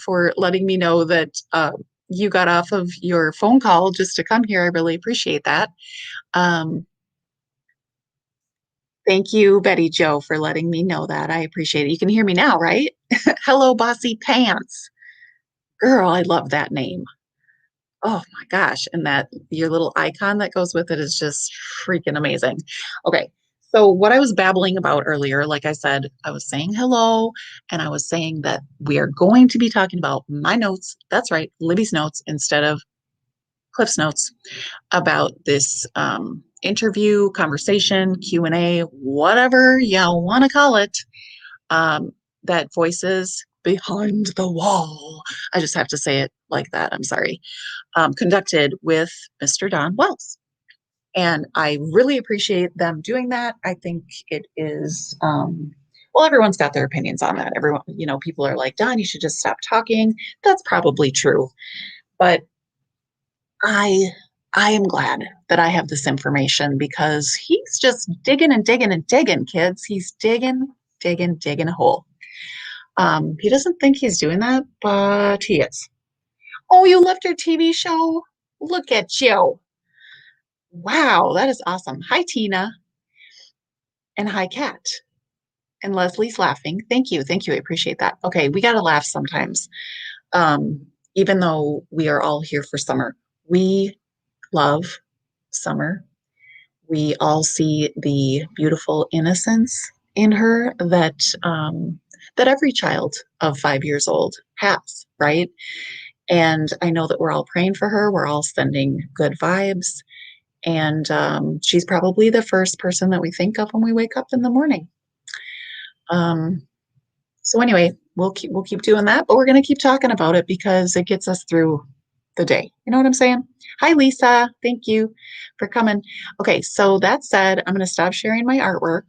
for letting me know that you got off of your phone call just to come here. I really appreciate that. Um, Thank you, Betty Joe, for letting me know that. I appreciate it. You can hear me now, right? Hello, Bossy Pants. Girl, I love that name. Oh my gosh. And that your little icon that goes with it is just freaking amazing. Okay. So what I was babbling about earlier, like I said, I was saying hello, and I was saying that we are going to be talking about my notes. That's right, Libby's notes instead of Cliff's notes about this interview, conversation, Q&A, whatever you want to call it, um, that voices behind the wall. I just have to say it like that. I'm sorry. Conducted with Mr. Don Wells. And I really appreciate them doing that. I think it is, well, everyone's got their opinions on that. Everyone, people are like, Don, you should just stop talking. That's probably true. But I am glad that I have this information because he's just digging and digging and digging, kids. He's digging, digging, digging a hole. He doesn't think he's doing that, but he is. Oh, you left your TV show? Look at you. Wow, that is awesome. Hi, Tina. And hi, Kat. And Leslie's laughing. Thank you. Thank you. I appreciate that. Okay, we got to laugh sometimes. Even though we are all here for summer, we love summer. We all see the beautiful innocence in her that every child of 5 years old has, right? And I know that we're all praying for her. We're all sending good vibes. And she's probably the first person that we think of when we wake up in the morning. So anyway, we'll keep doing that, but we're going to keep talking about it because it gets us through the day. You know what I'm saying? Hi, Lisa. Thank you for coming. Okay, so that said, I'm going to stop sharing my artwork,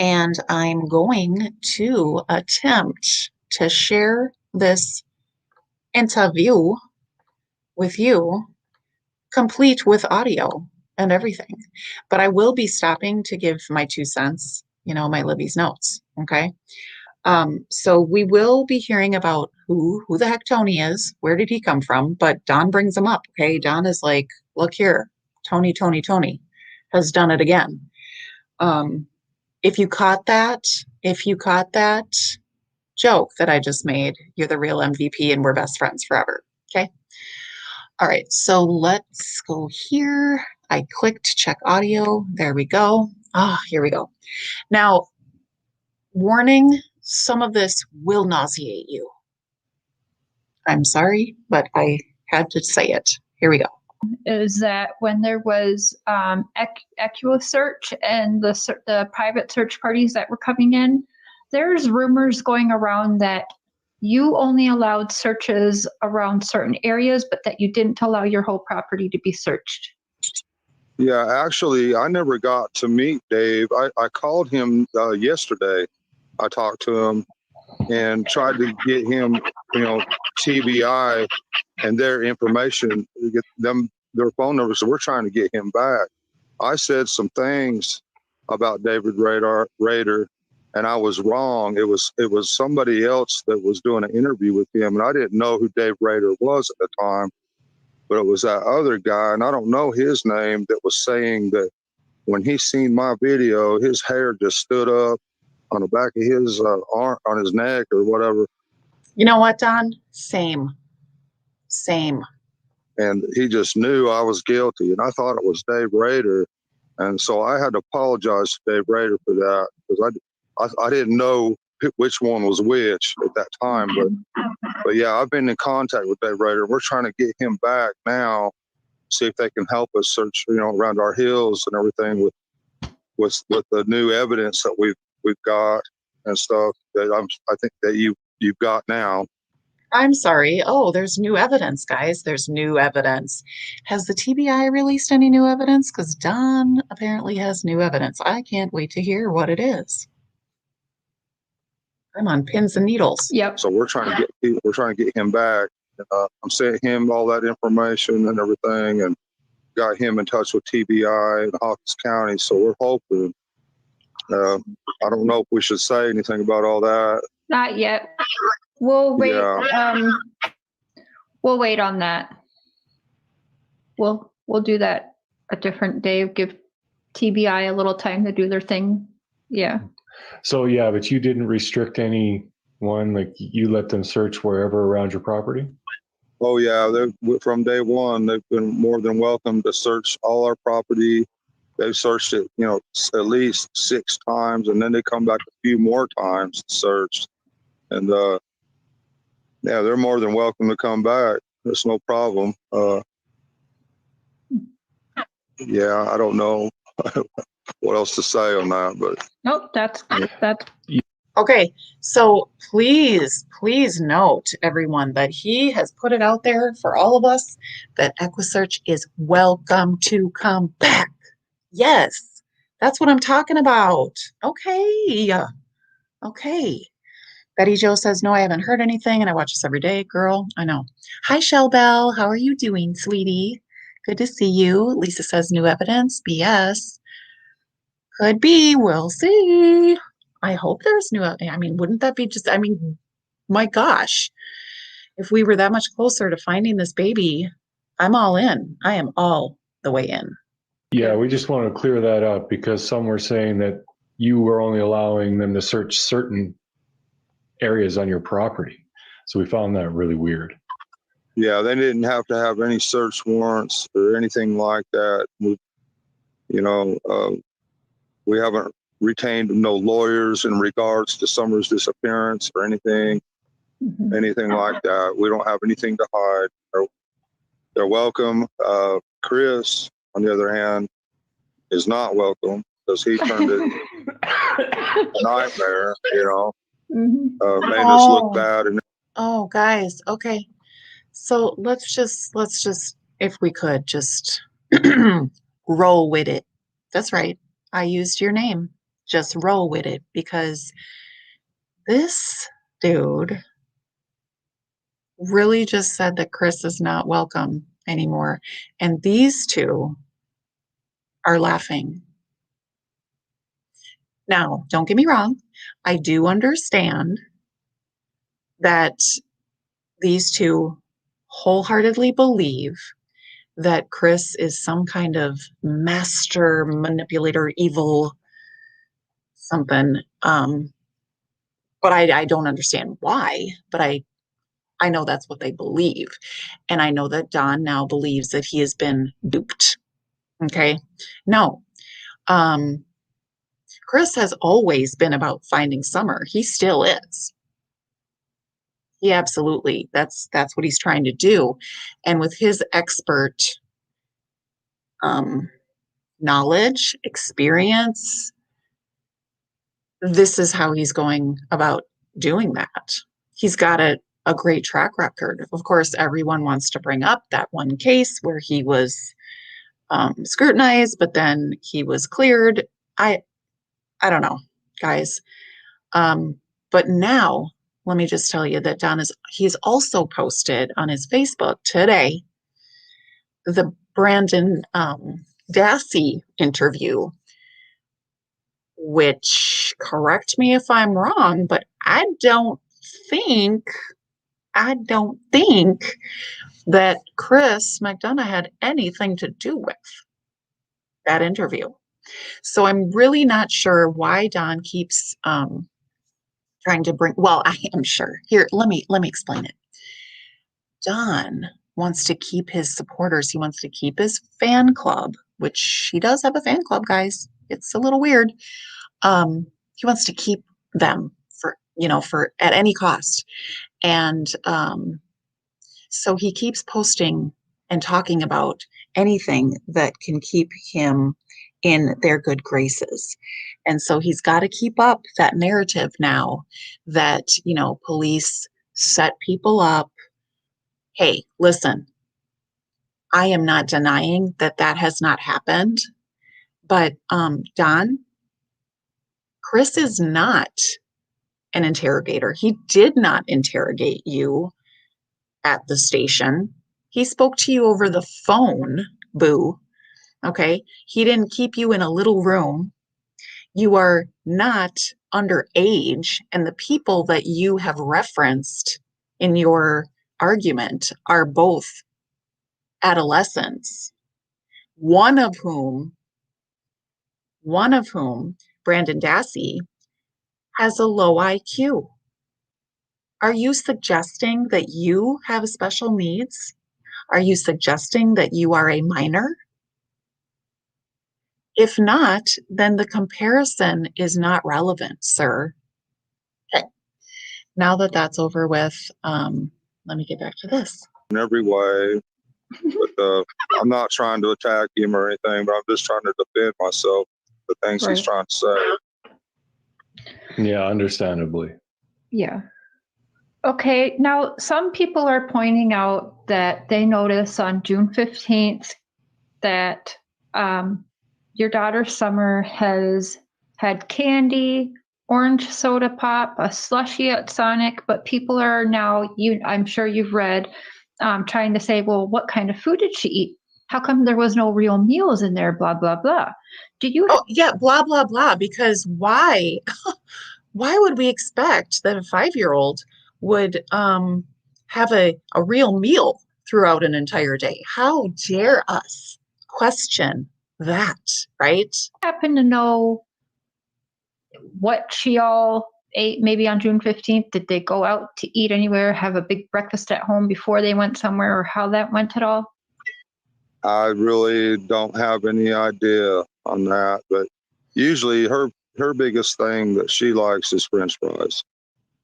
and I'm going to attempt to share this interview with you, complete with audio and everything. But I will be stopping to give my 2 cents, my Libby's notes. Okay. So we will be hearing about who the heck Tonie is, where did he come from, but Don brings him up. Okay. Don is like, look here, Tonie has done it again. If you caught that joke that I just made, you're the real MVP and we're best friends forever. Okay. All right, so let's go here. I clicked check audio. There we go. Here we go. Now, warning, some of this will nauseate you. I'm sorry, but I had to say it. Here we go. Is that when there was AccuSearch and the private search parties that were coming in, there's rumors going around that you only allowed searches around certain areas, but that you didn't allow your whole property to be searched. Yeah, actually, I never got to meet Dave. I called him yesterday. I talked to him and tried to get him, TBI and their information, get them their phone numbers. So we're trying to get him back. I said some things about David Rader, and I was wrong. It was somebody else that was doing an interview with him, and I didn't know who Dave Rader was at the time, but it was that other guy, and I don't know his name, that was saying that when he seen my video, his hair just stood up on the back of his arm, on his neck or whatever. You know what, Don? Same. And he just knew I was guilty, and I thought it was Dave Rader, and so I had to apologize to Dave Rader for that because I didn't know which one was which at that time, but yeah, I've been in contact with Dave Rader. We're trying to get him back now, see if they can help us search, around our hills and everything with the new evidence that we've got and stuff that I think that you've got now. I'm sorry. Oh, there's new evidence, guys. There's new evidence. Has the TBI released any new evidence? Because Don apparently has new evidence. I can't wait to hear what it is. I'm on pins and needles. Yep. So we're trying to get him back. I'm sending him all that information and everything, and got him in touch with TBI in Hawkins County. So we're hoping. I don't know if we should say anything about all that. Not yet. We'll wait. Yeah. We'll wait on that. We'll do that a different day. Give TBI a little time to do their thing. Yeah. So yeah, but you didn't restrict anyone, like you let them search wherever around your property? Oh yeah, from day one, they've been more than welcome to search all our property. They've searched it, at least 6 times, and then they come back a few more times to search. And yeah, they're more than welcome to come back. There's no problem. Yeah, I don't know what else to say on that, but Nope. That's. Okay, so please note, everyone, that he has put it out there for all of us that EquiSearch is welcome to come back. Yes, that's what I'm talking about. Okay. Betty Jo says, no, I haven't heard anything, and I watch this every day. Girl, I know. Hi, Shell Bell. How are you doing, sweetie? Good to see you. Lisa says, new evidence. BS. Could be. We'll see. I hope there's new. I mean, wouldn't that be just, my gosh, if we were that much closer to finding this baby, I'm all in. I am all the way in. Yeah, we just want to clear that up because some were saying that you were only allowing them to search certain areas on your property. So we found that really weird. yeah, they didn't have to have any search warrants or anything like that. We haven't retained no lawyers in regards to Summer's disappearance or anything like that. We don't have anything to hide. They're welcome. Chris, on the other hand, is not welcome because he turned it a nightmare, made us look bad. Oh, guys, okay. So let's just, if we could, just roll with it. That's right. I used your name. Just roll with it because this dude really just said that Chris is not welcome anymore. And these two are laughing. Now, don't get me wrong. I do understand that these two wholeheartedly believe that Chris is some kind of master manipulator, evil something. But I don't understand why, but I know that's what they believe. And I know that Don now believes that he has been duped. Okay. No. Chris has always been about finding Summer. He still is. He absolutely, that's what he's trying to do. And with his expert knowledge, experience, this is how he's going about doing that. He's got a great track record. Of course, everyone wants to bring up that one case where he was scrutinized, but then he was cleared. I don't know, guys. But now, let me just tell you that he's also posted on his Facebook today the Brandon Dassey interview, which, correct me if I'm wrong, but I don't think that Chris Mcdana had anything to do with that interview. So I'm really not sure why Don keeps trying to bring, well, I am sure. Here, let me explain it. Don wants to keep his supporters. He wants to keep his fan club, which he does have a fan club, guys. It's a little weird. He wants to keep them for at any cost. And so he keeps posting and talking about anything that can keep him in their good graces. And so he's got to keep up that narrative now that, police set people up. Hey, listen, I am not denying that has not happened, but Don, Chris is not an interrogator. He did not interrogate you at the station. He spoke to you over the phone, boo. Okay. He didn't keep you in a little room. You are not underage, and the people that you have referenced in your argument are both adolescents, one of whom, Brandon Dassey, has a low IQ. Are you suggesting that you have special needs? Are you suggesting that you are a minor? If not, then the comparison is not relevant, sir. Okay, now that that's over with, let me get back to this. In every way. But I'm not trying to attack him or anything, but I'm just trying to defend myself, the things he's trying to say. Yeah, understandably. Yeah. Okay, now some people are pointing out that they notice on June 15th that your daughter Summer has had candy, orange soda pop, a slushie at Sonic, but people are now, I'm sure you've read, trying to say, well, what kind of food did she eat? How come there was no real meals in there? Blah, blah, blah. Do you? Oh, yeah, blah, blah, blah, because why? Why would we expect that a 5-year-old would have a real meal throughout an entire day? How dare us question that, right? Happen to know what she all ate maybe on June 15th? Did they go out to eat anywhere, have a big breakfast at home before they went somewhere, or how that went at all? I really don't have any idea on that, but usually her biggest thing that she likes is French fries.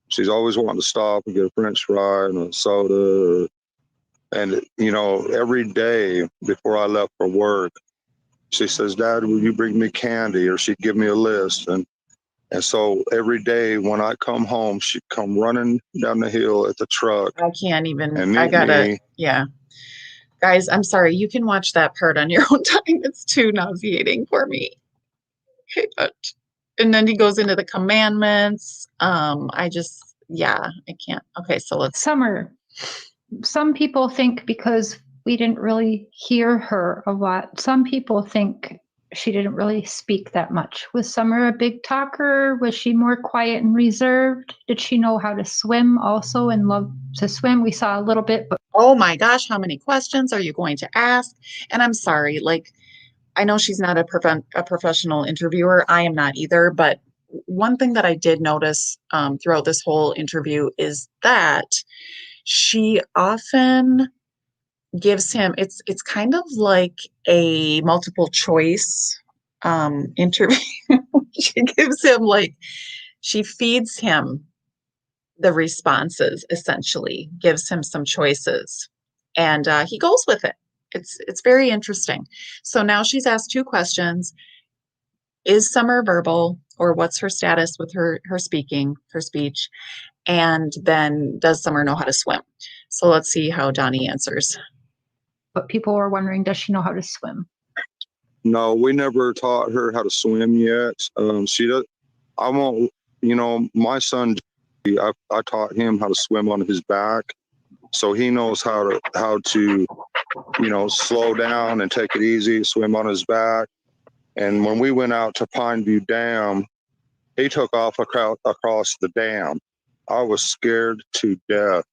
She's always wanting to stop and get a French fry and a soda. And, you know, every day before I left for work, she says, Dad, will you bring me candy? Or she'd give me a list. And so every day when I come home, she'd come running down the hill at the truck. I can't even, and I gotta, me. Yeah. Guys, I'm sorry, you can watch that part on your own time. It's too nauseating for me. And then he goes into the commandments. I can't. Okay, so let's. Summer, some people think because we didn't really hear her a lot, some people think she didn't really speak that much. Was Summer a big talker? Was she more quiet and reserved? Did she know how to swim also and love to swim? We saw a little bit, but Oh my gosh, how many questions are you going to ask? And I'm sorry, like, I know she's not a professional interviewer. I am not either. But one thing that I did notice throughout this whole interview is that she often gives him, it's kind of like a multiple choice interview. She gives him she feeds him the responses, essentially gives him some choices, and he goes with it. It's very interesting. So now she's asked 2 questions. Is Summer verbal, or what's her status with her speech? And then, does Summer know how to swim? So let's see how Donnie answers. but people were wondering, does she know how to swim? No, we never taught her how to swim yet. She does. I won't. You know, my son, I taught him how to swim on his back, so he knows how to, you know, slow down and take it easy, swim on his back. And when we went out to Pineview Dam, he took off across the dam. I was scared to death.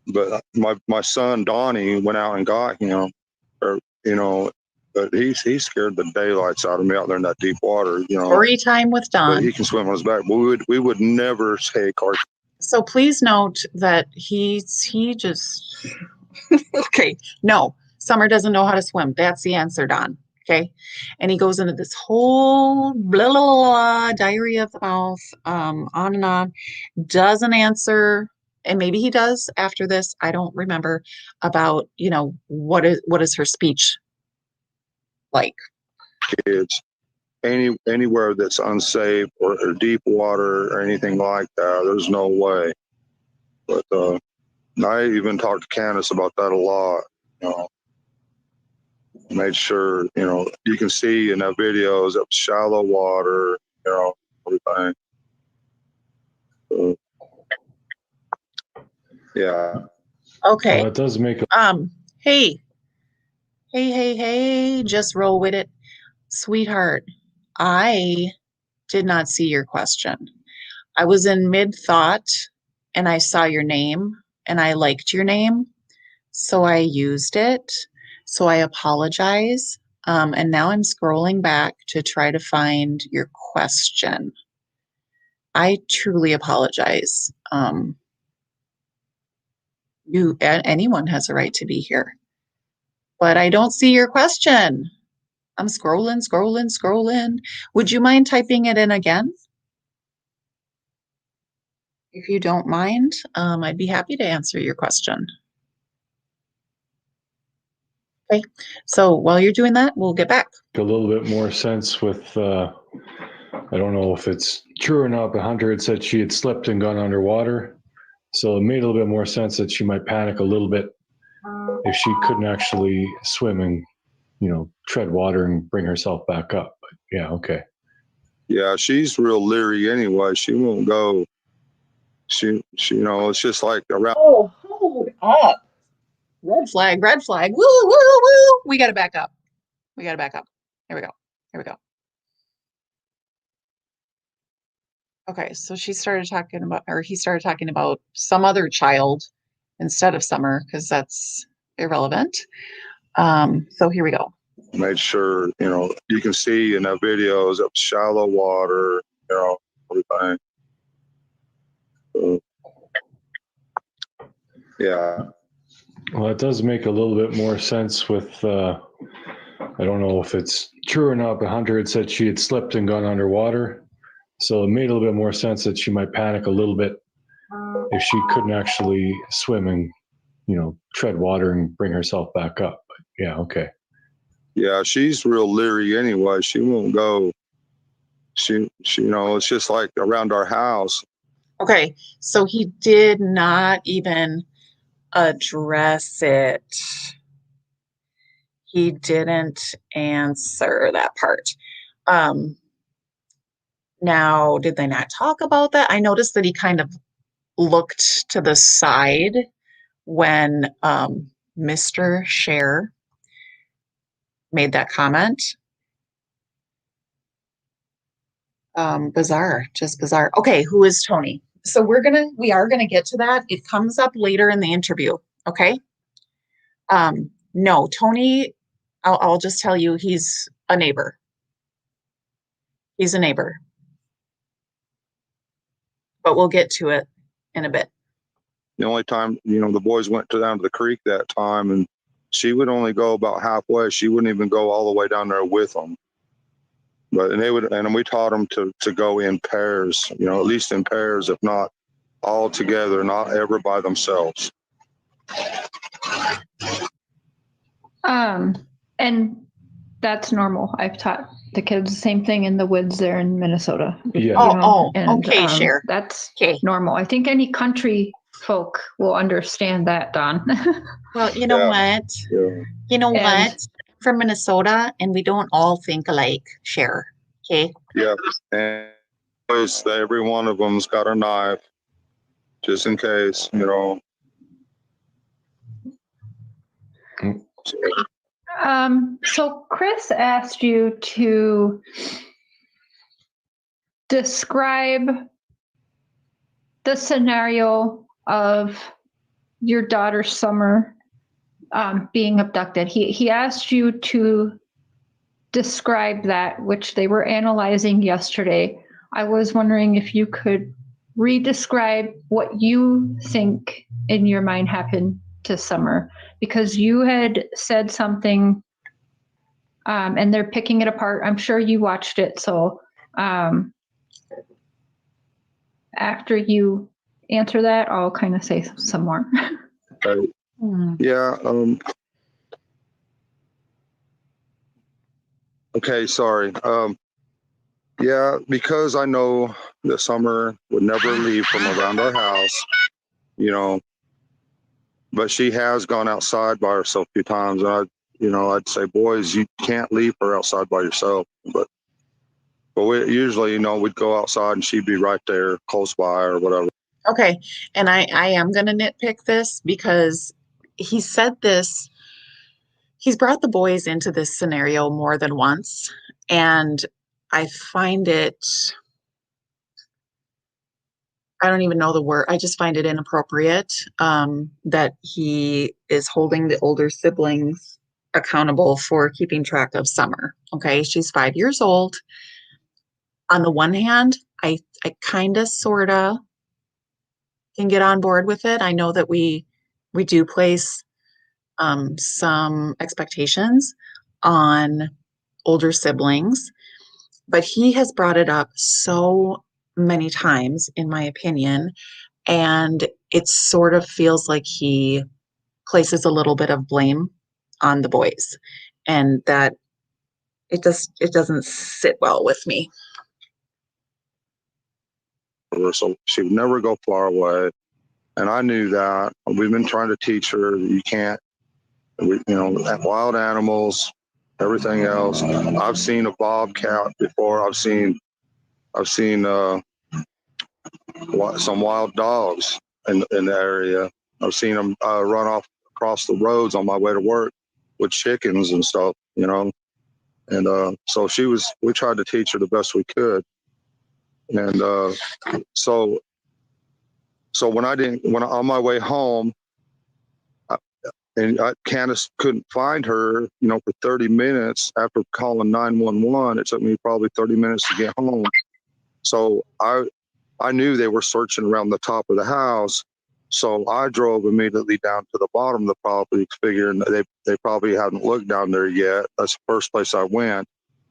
But my son Donnie went out and got him, or you know, but he scared the daylights out of me out there in that deep water. You know, Story time with but Don. he can swim on his back. We would never take our. So please note that he just okay. No, Summer doesn't know how to swim. That's the answer, Don. Okay, and he goes into this whole blah, blah, blah, diarrhea of the mouth, on and on. Doesn't answer, and maybe he does after this. I don't remember about, you know, what is her speech like. Kids anywhere that's unsafe or deep water or anything like that. There's no way. But I even talked to Candace about that a lot. You know, made sure, you know, you can see in that videos of shallow water, you know, everything. So, yeah. Okay. Well, it does make a Hey, just roll with it, sweetheart. I did not see your question. I was in mid-thought and I saw your name and I liked your name, so I used it. So I apologize. And now I'm scrolling back to try to find your question. I truly apologize. Anyone has a right to be here, but I don't see your question. I'm scrolling. Would you mind typing it in again? If you don't mind, I'd be happy to answer your question. Okay, so while you're doing that, we'll get back. A little bit more sense with, I don't know if it's true or not, but Hunter had said she had slipped and gone underwater. So it made a little bit more sense that she might panic a little bit if she couldn't actually swim and, tread water and bring herself back up. But yeah, okay. Yeah, she's real leery anyway. She won't go. She it's just like around. Oh, hold up. Red flag. Woo, woo, woo. We got to back up. Here we go. Okay, so he started talking about some other child instead of Summer, because that's irrelevant. So here we go. Made sure, you can see in the videos of shallow water, everything. So, yeah. Well, it does make a little bit more sense with, I don't know if it's true or not, but Hunter had said she had slipped and gone underwater. So it made a little bit more sense that she might panic a little bit if she couldn't actually swim and, tread water and bring herself back up. But yeah, okay. Yeah, she's real leery anyway. She won't go. She it's just like around our house. Okay, so he did not even address it. He didn't answer that part. Now, did they not talk about that? I noticed that he kind of looked to the side when Mr. Cher made that comment. Just bizarre. Okay, who is Tonie? So we are gonna get to that. It comes up later in the interview. Okay. No, Tonie, I'll just tell you, he's a neighbor. He's a neighbor. But we'll get to it in a bit. The only time, the boys went down to the creek that time, and she would only go about halfway. She wouldn't even go all the way down there with them. And we taught them to go in pairs, at least in pairs, if not all together, not ever by themselves. And that's normal. I've taught the kids the same thing in the woods there in Minnesota. Yeah. Okay, Cher. That's okay. Normal. I think any country folk will understand that, Don. Well, you know what? Yeah. You know what? From Minnesota, and we don't all think alike, Cher. Okay. Yeah. And every one of them's got a knife, just in case, So Chris asked you to describe the scenario of your daughter Summer being abducted. He asked you to describe that, which they were analyzing yesterday. I was wondering if you could re-describe what you think in your mind happened to Summer, because you had said something and they're picking it apart. I'm sure you watched it. So after you answer that, I'll kind of say some more. Yeah. Okay, sorry. Yeah, because I know that Summer would never leave from around our house, but she has gone outside by herself a few times. And I'd say, boys, you can't leave her outside by yourself. But we usually, we'd go outside and she'd be right there close by or whatever. Okay. And I am going to nitpick this because he said this. He's brought the boys into this scenario more than once. And I find it I don't even know the word. I just find it inappropriate that he is holding the older siblings accountable for keeping track of Summer. Okay, she's 5 years old. On the one hand, I kind of sort of can get on board with it. I know that we do place some expectations on older siblings, but he has brought it up so many times, in my opinion, and it sort of feels like he places a little bit of blame on the boys, and that it doesn't sit well with me. So she would never go far away. And I knew that. We've been trying to teach her that you can't, wild animals, everything else. I've seen a bobcat before. I've seen some wild dogs in the area. I've seen them run off across the roads on my way to work with chickens and stuff, And so we tried to teach her the best we could. And so when on my way home, Candace couldn't find her, for 30 minutes after calling 911. It took me probably 30 minutes to get home. So I knew they were searching around the top of the house. So I drove immediately down to the bottom of the property, figuring they probably hadn't looked down there yet. That's the first place I went,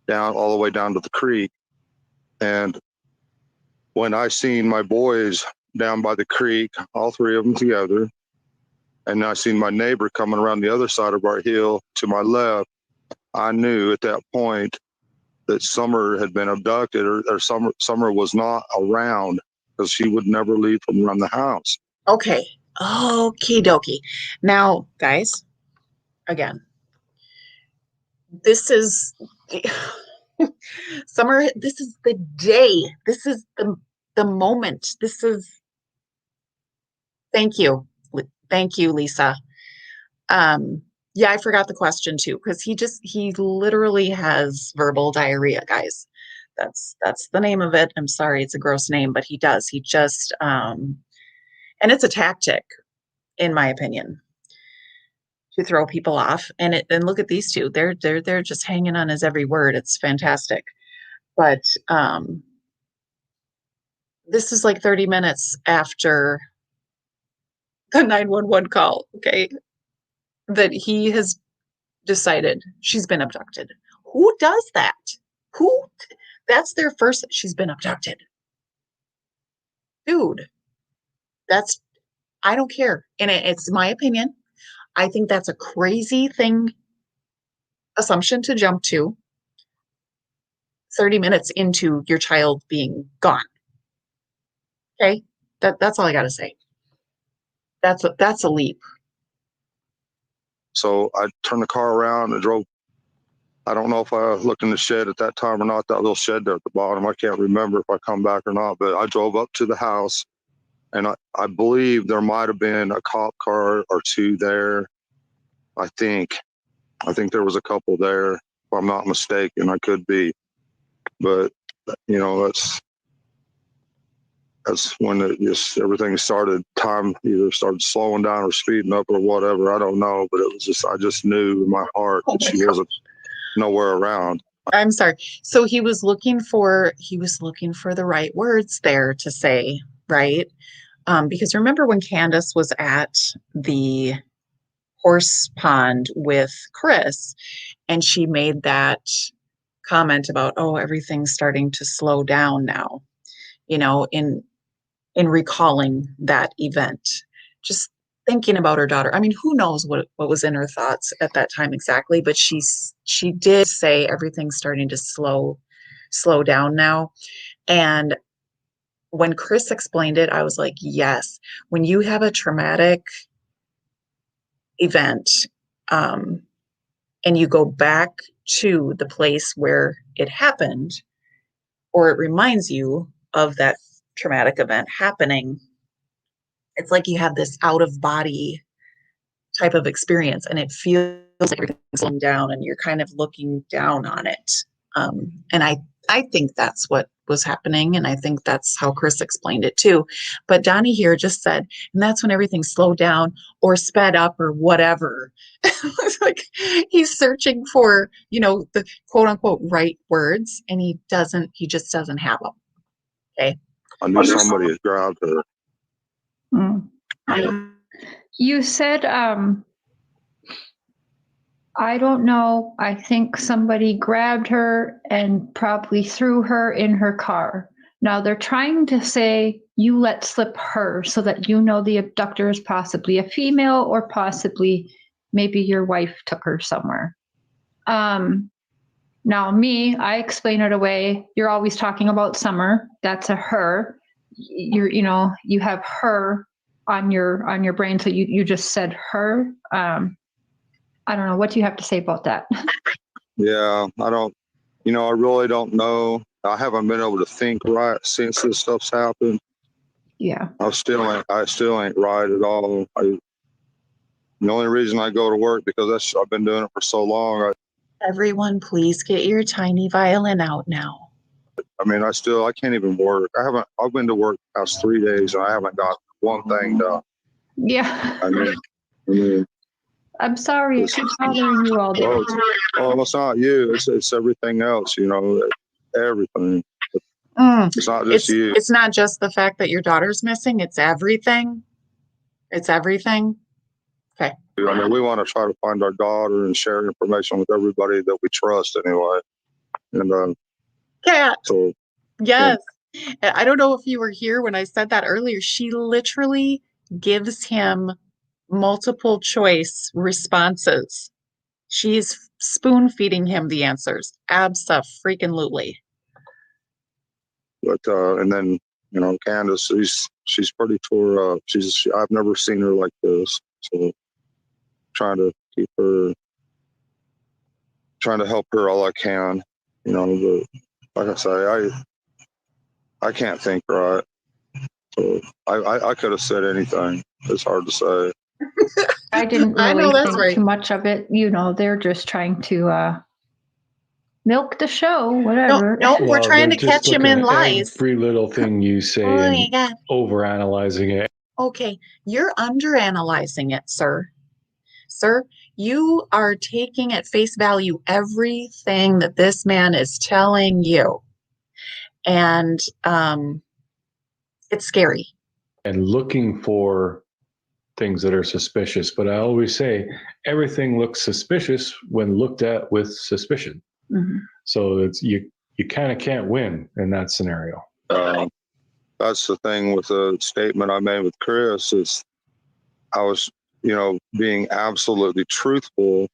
down all the way down to the creek. And when I seen my boys down by the creek, all three of them together, and I seen my neighbor coming around the other side of our hill to my left, I knew at that point that Summer had been abducted, or Summer was not around, because she would never leave from around the house. Okay. Okie dokie. Now, guys, again, this is Summer. This is the day. This is the moment. Thank you. Thank you, Lisa. Yeah, I forgot the question too, because he literally has verbal diarrhea, guys. That's the name of it. I'm sorry, it's a gross name, but he does. He just and it's a tactic, in my opinion, to throw people off. And look at these two. They're just hanging on his every word. It's fantastic. But this is like 30 minutes after the 911 call, okay? That he has decided she's been abducted. Who does that? That's their first, she's been abducted. Dude, I don't care. And it's my opinion. I think that's a crazy assumption to jump to 30 minutes into your child being gone. Okay? That's all I got to say. That's a leap. So I turned the car around and drove. I don't know if I looked in the shed at that time or not, that little shed there at the bottom. I can't remember if I come back or not, but I drove up to the house, and I believe there might have been a cop car or two there. I think there was a couple there, if I'm not mistaken. I could be, but that's when everything started. Time either started slowing down or speeding up or whatever. I don't know, but it was I just knew in my heart that she wasn't nowhere around. I'm sorry. So he was looking for the right words there to say, right? Because remember when Candace was at the horse pond with Chris, and she made that comment about, oh, everything's starting to slow down now, in recalling that event, just thinking about her daughter. I mean, who knows what was in her thoughts at that time exactly, but she did say everything's starting to slow down now. And when Chris explained it, I was like, yes, when you have a traumatic event, and you go back to the place where it happened, or it reminds you of that traumatic event happening, it's like you have this out of body type of experience, and it feels like everything's slowing down and you're kind of looking down on it. And I think that's what was happening, and I think that's how Chris explained it too. But Donnie here just said, and that's when everything slowed down or sped up or whatever. It's like he's searching for, the quote unquote right words, and he just doesn't have them. Okay. I knew somebody had grabbed her. You said, I don't know. I think somebody grabbed her and probably threw her in her car. Now they're trying to say you let slip her so that the abductor is possibly a female or possibly maybe your wife took her somewhere. Now I explain it away. You're always talking about Summer. That's a her. You have her on your brain. So you just said her. I don't know. What do you have to say about that? Yeah, I don't, I really don't know. I haven't been able to think right since this stuff's happened. Yeah. I still ain't right at all. The only reason I go to work because I've been doing it for so long. Everyone, please get your tiny violin out now. I can't even work. I've been to work the past 3 days and I haven't got one thing done. Yeah. I'm sorry, it keeps bothering you all day. Oh, it's not you. It's everything else, everything. It's not just you. It's not just the fact that your daughter's missing. It's everything. It's everything. Okay. We want to try to find our daughter and share information with everybody that we trust anyway. And Cat. So yes. Yeah. I don't know if you were here when I said that earlier. She literally gives him multiple choice responses. She's spoon feeding him the answers. Abso-freaking-lutely. But and then Candace, she's pretty tore up. I've never seen her like this. So trying to help her all I can. But like I say, I can't think right. So I could have said anything. It's hard to say. I didn't I know really that's think right. too much of it. They're just trying to milk the show, whatever. No, we're trying to catch him in lies. Every little thing you say and overanalyzing it. Okay, you're underanalyzing it, sir. Sir, you are taking at face value everything that this man is telling you. And it's scary. And looking for things that are suspicious. But I always say everything looks suspicious when looked at with suspicion. Mm-hmm. So it's you kind of can't win in that scenario. That's the thing with the statement I made with Chris is I was, being absolutely truthful,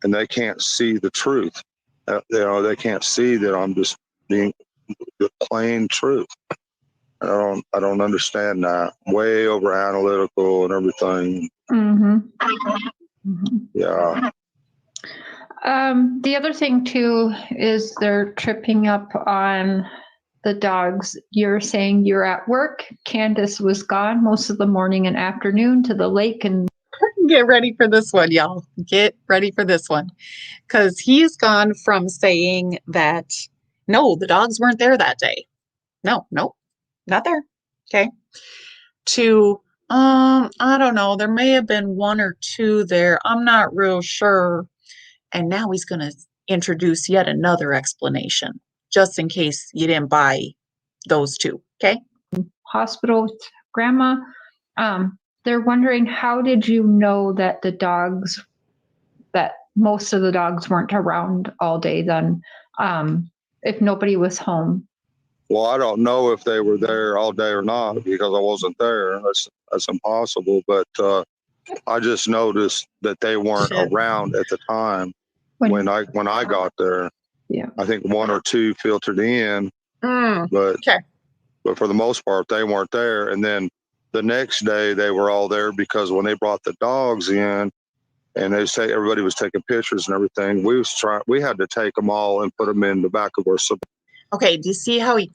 and they can't see the truth. They can't see that I'm just being the plain truth. I don't understand that. Way over analytical and everything. Mm-hmm. Mm-hmm. Yeah. The other thing too is they're tripping up on the dogs. You're saying you're at work. Candace was gone most of the morning and afternoon to the lake, and get ready for this one, y'all. Get ready for this one, because he's gone from saying that no, the dogs weren't there that day. No, nope, not there. Okay. To I don't know. There may have been one or two there. I'm not real sure. And now he's going to introduce yet another explanation, just in case you didn't buy those two. Okay. Hospital with grandma. They're wondering, how did you know that that most of the dogs weren't around all day then, if nobody was home? Well, I don't know if they were there all day or not because I wasn't there. That's impossible. But I just noticed that they weren't around at the time when I got there. Yeah. I think one or two filtered in, but for the most part they weren't there. And then the next day they were all there because when they brought the dogs in, and they say everybody was taking pictures and everything, we had to take them all and put them in the back of our Subaru. Okay, do you see how he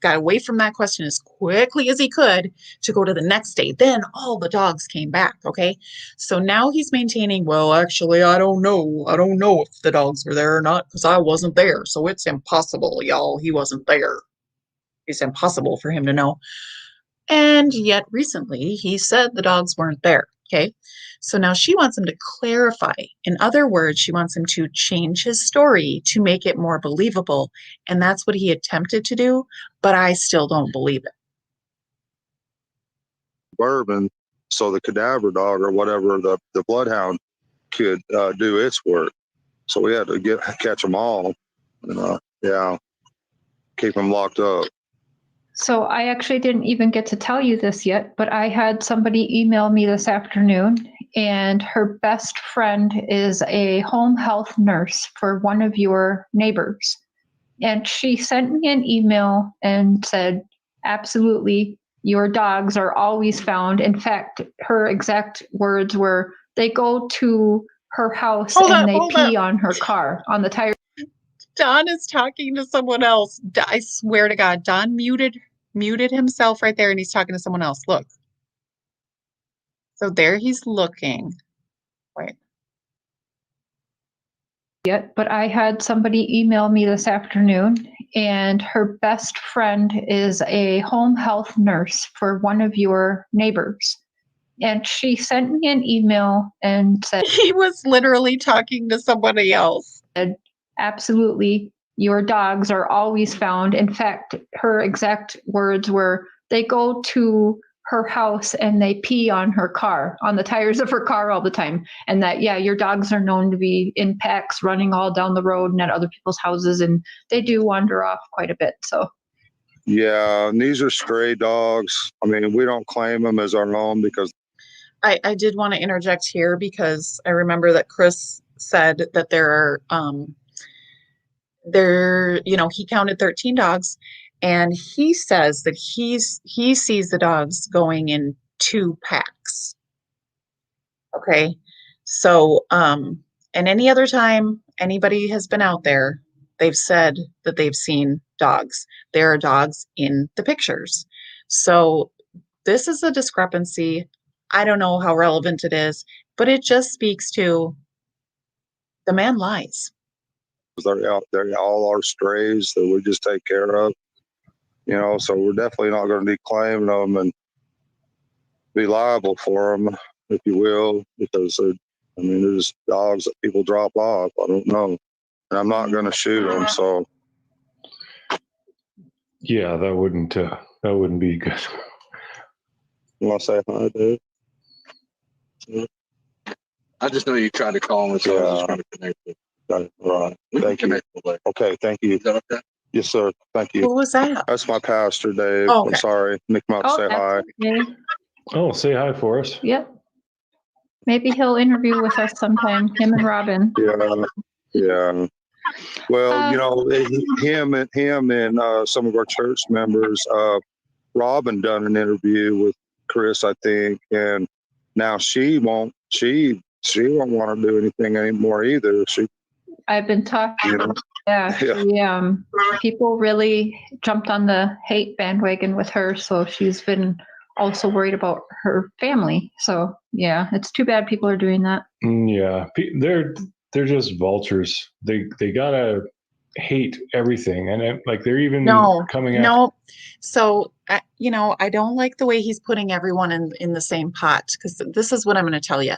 got away from that question as quickly as he could to go to the next day? Then all the dogs came back. Okay, so now he's maintaining, well, actually, I don't know. I don't know if the dogs were there or not because I wasn't there. So it's impossible, y'all. He wasn't there. It's impossible for him to know. And yet recently he said the dogs weren't there. Okay. So now she wants him to clarify. In other words, she wants him to change his story to make it more believable. And that's what he attempted to do, but I still don't believe it. Bourbon, so the cadaver dog or whatever, the bloodhound could do its work. So we had to catch them all. Yeah, keep them locked up. So I actually didn't even get to tell you this yet, but I had somebody email me this afternoon, and her best friend is a home health nurse for one of your neighbors. And she sent me an email and said, absolutely, your dogs are always found. In fact, her exact words were, they go to her house and they pee on her car, on the tire. Don is talking to someone else. I swear to God, Don muted himself right there and he's talking to someone else. Look. So there he's looking. Wait. Yet, but I had somebody email me this afternoon, and her best friend is a home health nurse for one of your neighbors. And she sent me an email and said, he was literally talking to somebody else. Absolutely, your dogs are always found. In fact, her exact words were, they go to her house and they pee on her car, on the tires of her car all the time. And that, yeah, your dogs are known to be in packs running all down the road and at other people's houses, and they do wander off quite a bit. So yeah, and these are stray dogs. I mean, we don't claim them as our own because I did want to interject here because I remember that Chris said that there are he counted 13 dogs, and he says that he sees the dogs going in 2 packs. Okay. So and any other time anybody has been out there, they've said that they've seen dogs. There are dogs in the pictures. So this is a discrepancy. I don't know how relevant it is, but it just speaks to the man lies. they're all our strays that we just take care of. So we're definitely not going to be claiming them and be liable for them, if you will, because there's dogs that people drop off. I don't know, and I'm not going to shoot them. So Yeah, that wouldn't be good. you want to say hi, Dave? I just know you tried to call him, so I was just trying to connect with. Right. We can Thank you. connect with later. Okay. Thank you. Is that okay? Yes, sir. Thank you. Who was that? That's my pastor, Dave. Oh, okay. I'm sorry. Nick Mount, say hi. okay. Oh, say hi for us. Yep. Maybe he'll interview with us sometime, him and Robin. Yeah. Well, him and some of our church members, Robin done an interview with Chris, I think, and now she won't want to do anything anymore either. I've been talking. Yeah. People really jumped on the hate bandwagon with her, so she's been also worried about her family. So yeah, it's too bad people are doing that. Yeah, they're just vultures. They gotta hate everything, and they're even coming out. No. So I don't like the way he's putting everyone in the same pot, because this is what I'm going to tell you.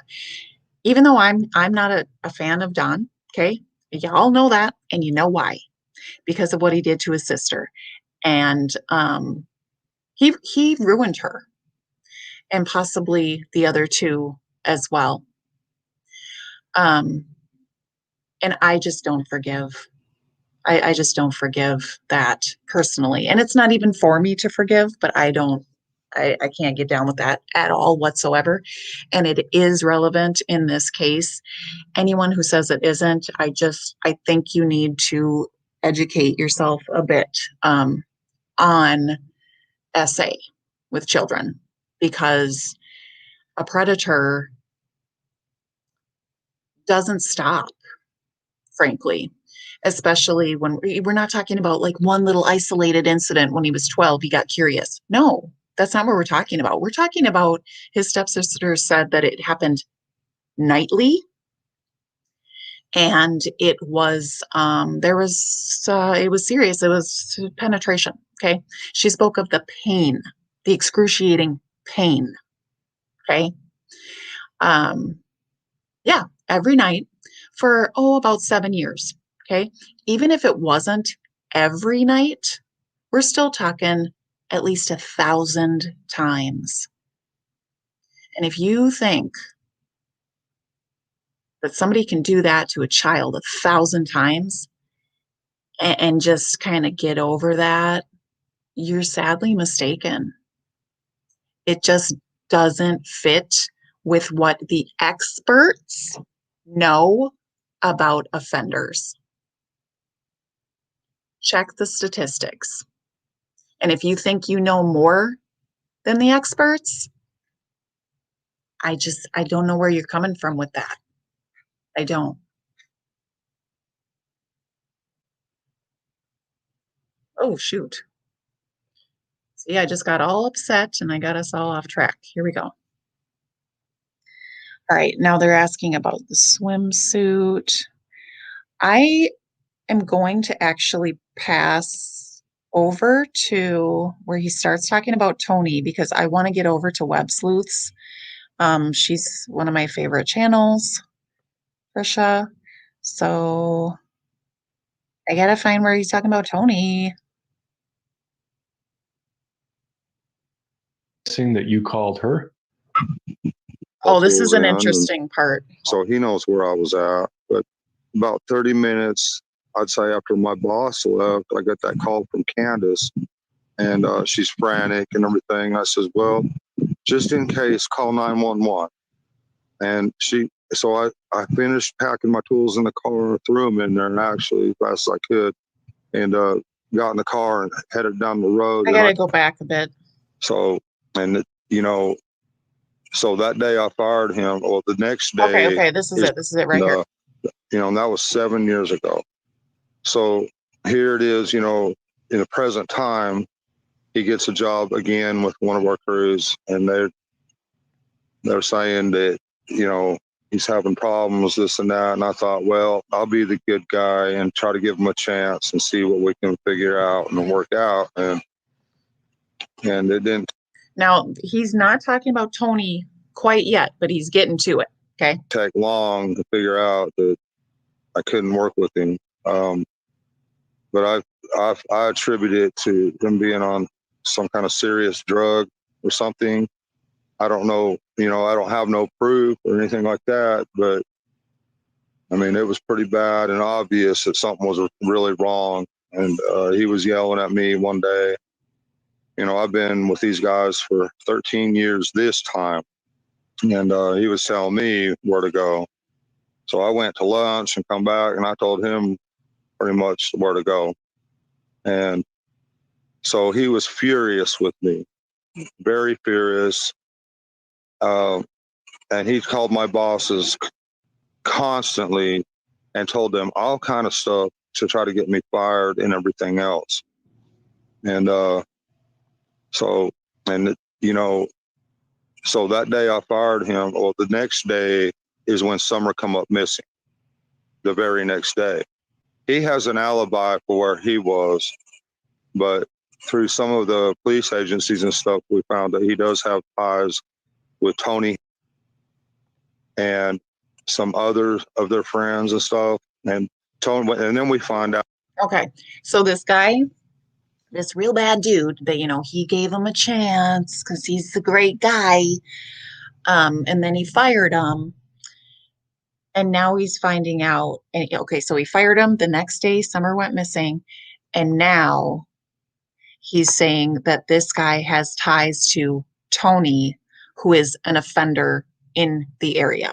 Even though I'm not a fan of Don, okay, y'all know that, and you know why? Because of what he did to his sister, and he ruined her, and possibly the other 2 as well. And I just don't forgive. I just don't forgive that personally. And it's not even for me to forgive, but I can't get down with that at all whatsoever. And it is relevant in this case. Anyone who says it isn't, I think you need to educate yourself a bit on SA with children, because a predator doesn't stop, frankly. especially when we're not talking about like one little isolated incident when he was 12, he got curious. No, that's not what we're talking about. We're talking about his stepsister said that it happened nightly, and it was it was serious. It was penetration. Okay. She spoke of the pain, the excruciating pain. Okay. Um, yeah, every night for about 7 years. Okay. Even if it wasn't every night, we're still talking at least 1,000 times. And if you think that somebody can do that to a child 1,000 times and just kind of get over that, you're sadly mistaken. It just doesn't fit with what the experts know about offenders. Check the statistics. And if you think you know more than the experts, I don't know where you're coming from with that. I don't. Oh, shoot. See, I just got all upset and I got us all off track. Here we go. All right, now they're asking about the swimsuit. I am going to actually pass over to where he starts talking about Tonie because I want to get over to Web Sleuths. She's one of my favorite channels, Trisha. So I gotta find where he's talking about Tonie. Saying that you called her. Oh, this is an And interesting part. so he knows where I was at. But about 30 minutes, I'd say after my boss left, I got that call from Candace, and she's frantic and everything. I says, well, just in case, call 911. And I finished packing my tools in the car and threw them in there, actually, as fast as I could, and got in the car and headed down the road. I gotta go back a bit. So, and so that day I fired him. Well, the next day. Okay, this is it. This is it right here. And that was 7 years ago. So here it is, in the present time, he gets a job again with one of our crews, and they're saying that, he's having problems, this and that. And I thought, well, I'll be the good guy and try to give him a chance and see what we can figure out and work out. And it didn't. Now, he's not talking about Tonie quite yet, but he's getting to it. Okay. Take long to figure out that I couldn't work with him. But I attribute it to him being on some kind of serious drug or something. I don't know, I don't have no proof or anything like that, but I mean, it was pretty bad and obvious that something was really wrong. And he was yelling at me one day. I've been with these guys for 13 years this time, and he was telling me where to go. So I went to lunch and come back, and I told him pretty much where to go. And so he was furious with me, very furious. And he called my bosses constantly and told them all kind of stuff to try to get me fired and everything else. And so that day I fired him. Well, the next day is when Summer come up missing. The very next day. He has an alibi for where he was, but through some of the police agencies and stuff, we found that he does have ties with Tonie and some other of their friends and stuff. And Tonie, and then we find out. Okay. So this guy, this real bad dude, that, he gave him a chance because he's a great guy. And then he fired him. And now he's finding out. And, okay, so he fired him. The next day, Summer went missing. And now he's saying that this guy has ties to Tonie, who is an offender in the area.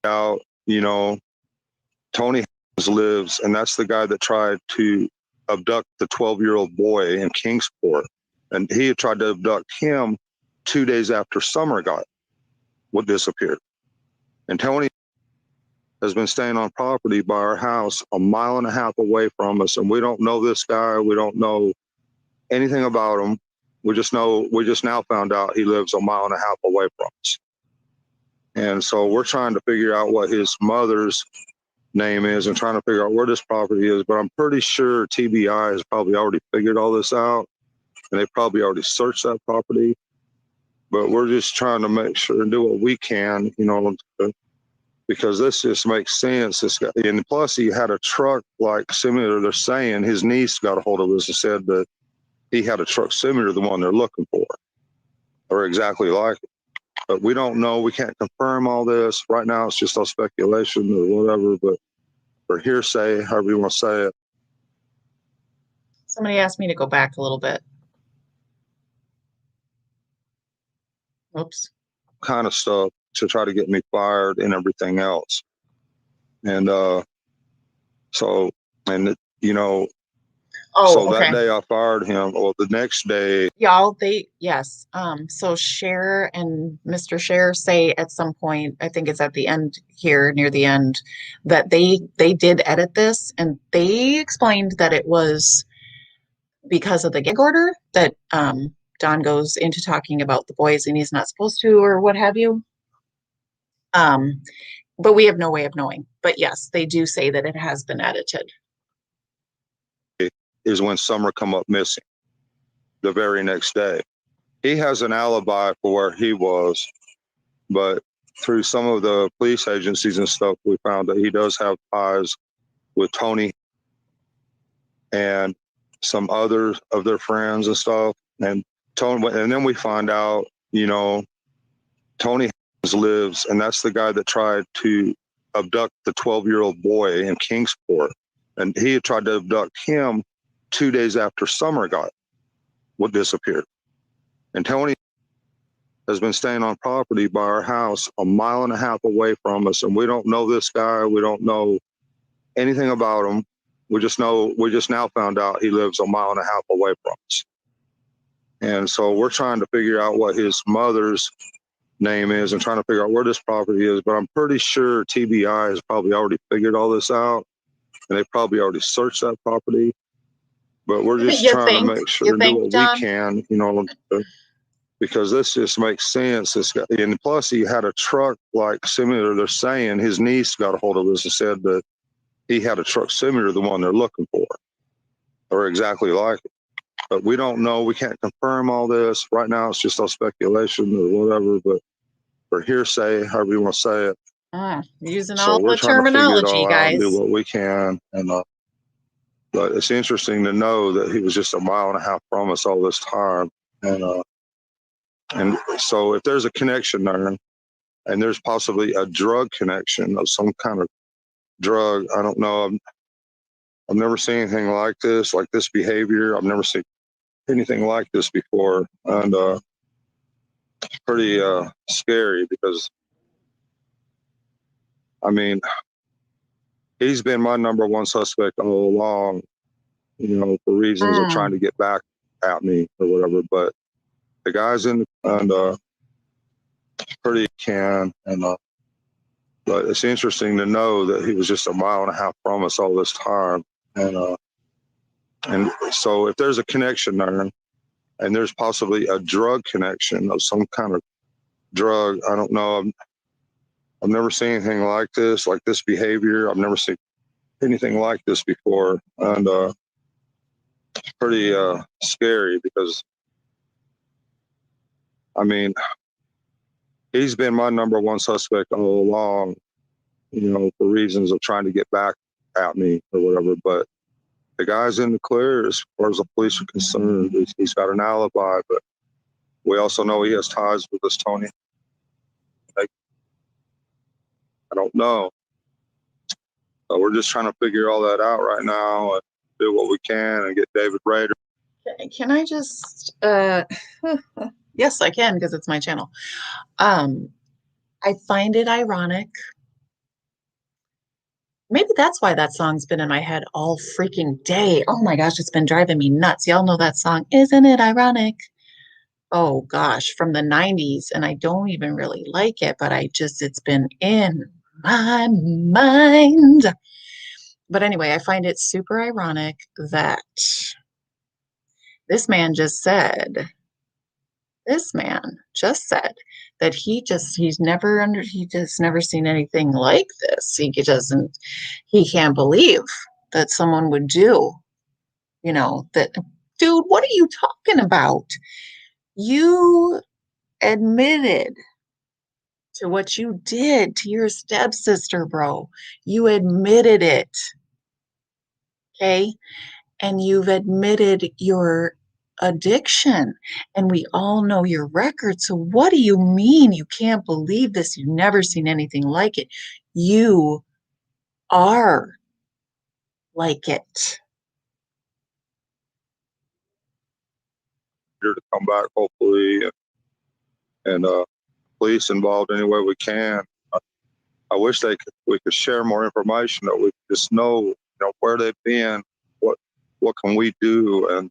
Now, Tonie lives, and that's the guy that tried to abduct the 12-year-old boy in Kingsport. And he had tried to abduct him 2 days after Summer disappeared. And Tonie has been staying on property by our house a mile and a half away from us, and we don't know this guy. We don't know anything about him. We just now found out he lives a mile and a half away from us. And so we're trying to figure out what his mother's name is and trying to figure out where this property is. But I'm pretty sure TBI has probably already figured all this out, and they probably already searched that property. But we're just trying to make sure and do what we can, because this just makes sense. This guy, and plus he had a truck like similar. They're saying his niece got a hold of us and said that he had a truck similar to the one they're looking for, or exactly like it. But we don't know. We can't confirm all this right now. It's just all speculation or whatever. But or hearsay, however you want to say it. Somebody asked me to go back a little bit. Oops. Kind of stuff to try to get me fired and everything else. And so that day I fired him. Well, the next day, y'all, yes. So Cher and Mr. Cher say at some point, I think it's at the end here, near the end, that they did edit this, and they explained that it was because of the gag order that Don goes into talking about the boys and he's not supposed to, or what have you. But we have no way of knowing. But yes, they do say that it has been edited. Is when Summer come up missing the very next day. He has an alibi for where he was, but through some of the police agencies and stuff, we found that he does have ties with Tonie and some other of their friends and stuff. And then we find out, Tonie lives, and that's the guy that tried to abduct the 12-year-old boy in Kingsport. And he had tried to abduct him 2 days after Summer disappeared. And Tonie has been staying on property by our house a mile and a half away from us, and we don't know this guy. We don't know anything about him. We just now found out he lives a mile and a half away from us. And so we're trying to figure out what his mother's name is and trying to figure out where this property is. But I'm pretty sure TBI has probably already figured all this out, and they probably already searched that property. But we're just trying to make sure and do what we can, because this just makes sense. This guy, and plus he had a truck like similar. They're saying his niece got a hold of us and said that he had a truck similar to the one they're looking for, or exactly like it. But we don't know. We can't confirm all this right now. It's just all speculation or whatever. But or hearsay, however you want to say it. Using all the terminology, guys. Do what we can, and but it's interesting to know that he was just a mile and a half from us all this time, and so if there's a connection there, and there's possibly a drug connection of some kind of drug, I don't know. I've never seen anything like this behavior. I've never seen anything like this before, and it's pretty scary because, I mean, he's been my number one suspect all along, for reasons of trying to get back at me or whatever. But the guy's pretty can, but it's interesting to know that he was just a mile and a half from us all this time, and so if there's a connection there, and there's possibly a drug connection of some kind of drug, I don't know. I've never seen anything like this behavior. I've never seen anything like this before, and it's pretty scary because, I mean, he's been my number one suspect all along, for reasons of trying to get back at me or whatever. But the guy's in the clear as far as the police are concerned. He's got an alibi, but we also know he has ties with this Tonie. I don't know. So we're just trying to figure all that out right now and do what we can and get David Rader. Can I just, yes, I can, because it's my channel. I find it ironic. Maybe that's why that song's been in my head all freaking day. Oh my gosh, it's been driving me nuts. Y'all know that song, Isn't It Ironic? Oh gosh, from the 90s, and I don't even really like it, but it's been in my mind. But anyway, I find it super ironic that this man just said that he just never seen anything like this. He can't believe that someone would do, that. Dude, what are you talking about? You admitted to what you did to your stepsister, bro. You admitted it. Okay? And you've admitted your addiction, and we all know your record. So what do you mean you can't believe this? You've never seen anything like it. You are like it. Here to come back, hopefully, and police involved any way we can. I wish we could share more information, that we could just know, where they've been, what can we do, and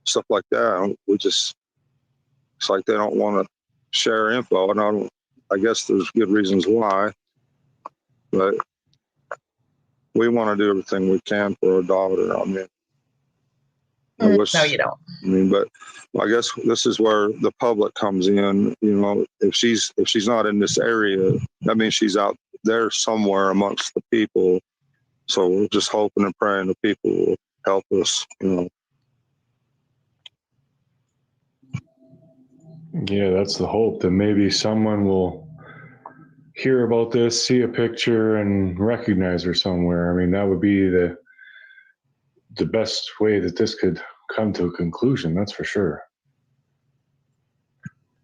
stuff like that. It's like they don't want to share info, and I guess there's good reasons why, but we want to do everything we can for our daughter. I mean, No, you don't. But I guess this is where the public comes in. If she's not in this area, that means she's out there somewhere amongst the people. So we're just hoping and praying the people will help us. Yeah, that's the hope, that maybe someone will hear about this, see a picture, and recognize her somewhere. I mean, that would be the best way that this could come to a conclusion. That's for sure.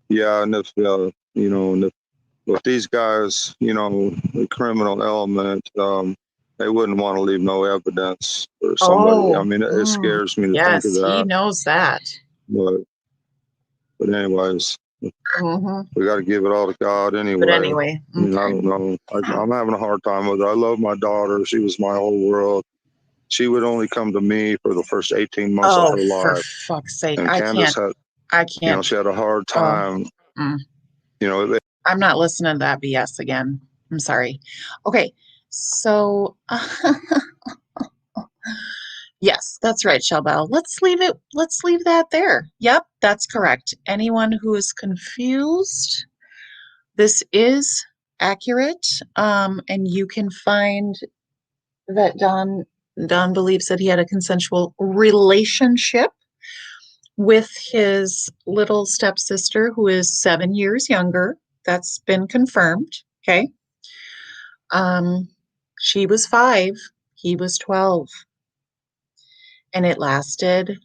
Yeah, and with these guys, the criminal element, they wouldn't want to leave no evidence for somebody. I mean, it scares me to think of that. Yes, he knows that. But anyways, we got to give it all to God anyway. But anyway, I mean, I don't know. I'm having a hard time with it. I love my daughter. She was my whole world. She would only come to me for the first 18 months of her life. For fuck's sake. And Can't. she had a hard time. I'm not listening to that BS again. I'm sorry. Okay, so yes, that's right, Shelbell. Let's leave that there. Yep, that's correct. Anyone who is confused, this is accurate. And you can find that Don believes that he had a consensual relationship with his little stepsister, who is 7 years younger. That's been confirmed. Okay. She was 5, he was 12. And it lasted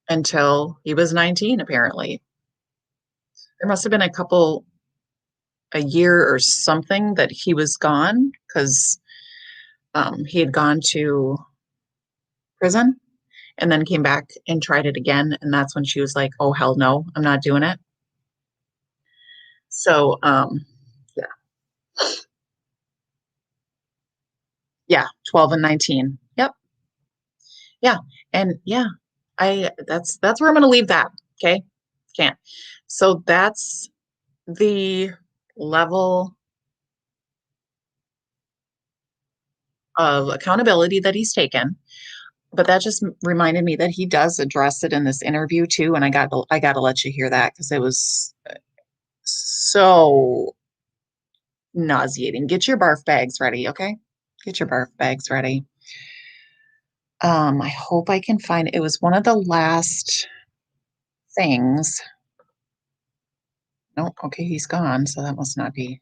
until he was 19, apparently. There must have been a year or something that he was gone, because he had gone to prison and then came back and tried it again. And that's when she was like, oh, hell no, I'm not doing it. So, yeah, 12 and 19. Yep. Yeah. And yeah, that's where I'm going to leave that. Okay. Can't. So that's the level of accountability that he's taken. But that just reminded me that he does address it in this interview too. And I got to let you hear that, because it was so nauseating. Get your barf bags ready. Okay. Get your barf bags ready. I hope I can find it. Was one of the last things. No, okay, he's gone, so that must not be.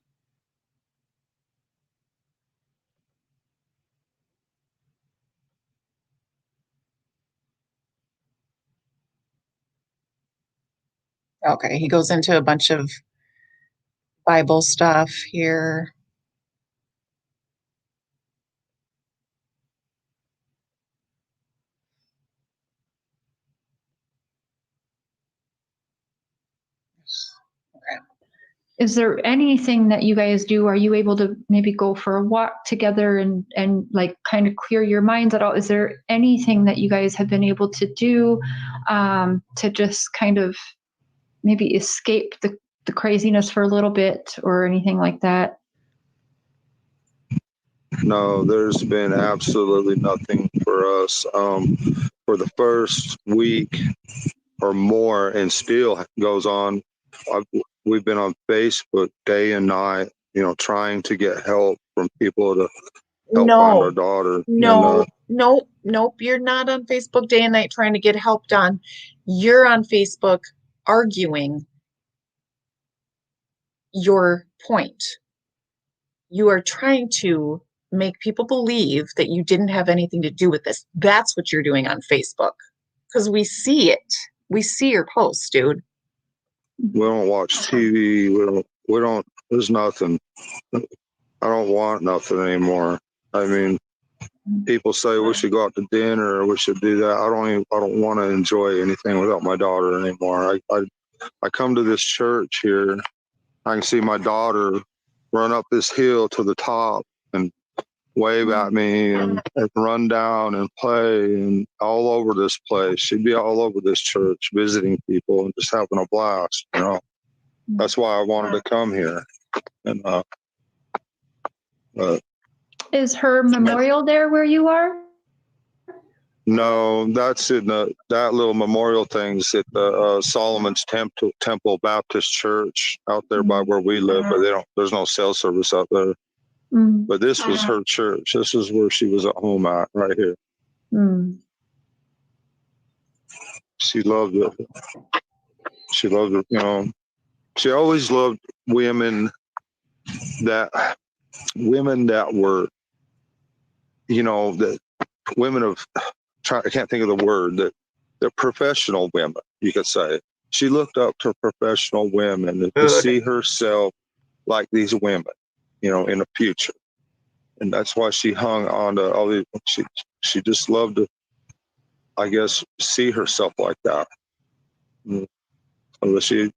Okay, he goes into a bunch of Bible stuff here. Is there anything that you guys do? Are you able to maybe go for a walk together and like kind of clear your minds at all? Is there anything that you guys have been able to do to just kind of maybe escape the craziness for a little bit or anything like that? No, there's been absolutely nothing for us. For the first week or more, and still goes on. We've been on Facebook day and night, trying to get help from people to help find our No, daughter. no, And nope. You're not on Facebook day and night trying to get help done. You're on Facebook arguing your point. You are trying to make people believe that you didn't have anything to do with this. That's what you're doing on Facebook. Because we see it. We see your posts, dude. we don't watch TV. We don't, there's nothing. I don't want nothing anymore. I mean, people say we should go out to dinner or we should do that. I don't want to enjoy anything without my daughter anymore. I come to this church here. I can see my daughter run up this hill to the top and wave at me and run down and play and all over this place. She'd be all over this church visiting people and just having a blast, That's why I wanted to come here. And Is her memorial there where you are? no, that's in that little memorial thing's at the Solomon's Temple Baptist Church out there by where we live, but there's no cell service out there. Mm. But this was her church. This is where she was at home at, right here. Mm. She loved it. She loved it, She always loved women that were, that women of, I can't think of the word, that they're professional women, you could say. She looked up to professional women and to see herself like these women, in the future. And that's why she hung on to all these. She just loved to, I guess, see herself like that. So she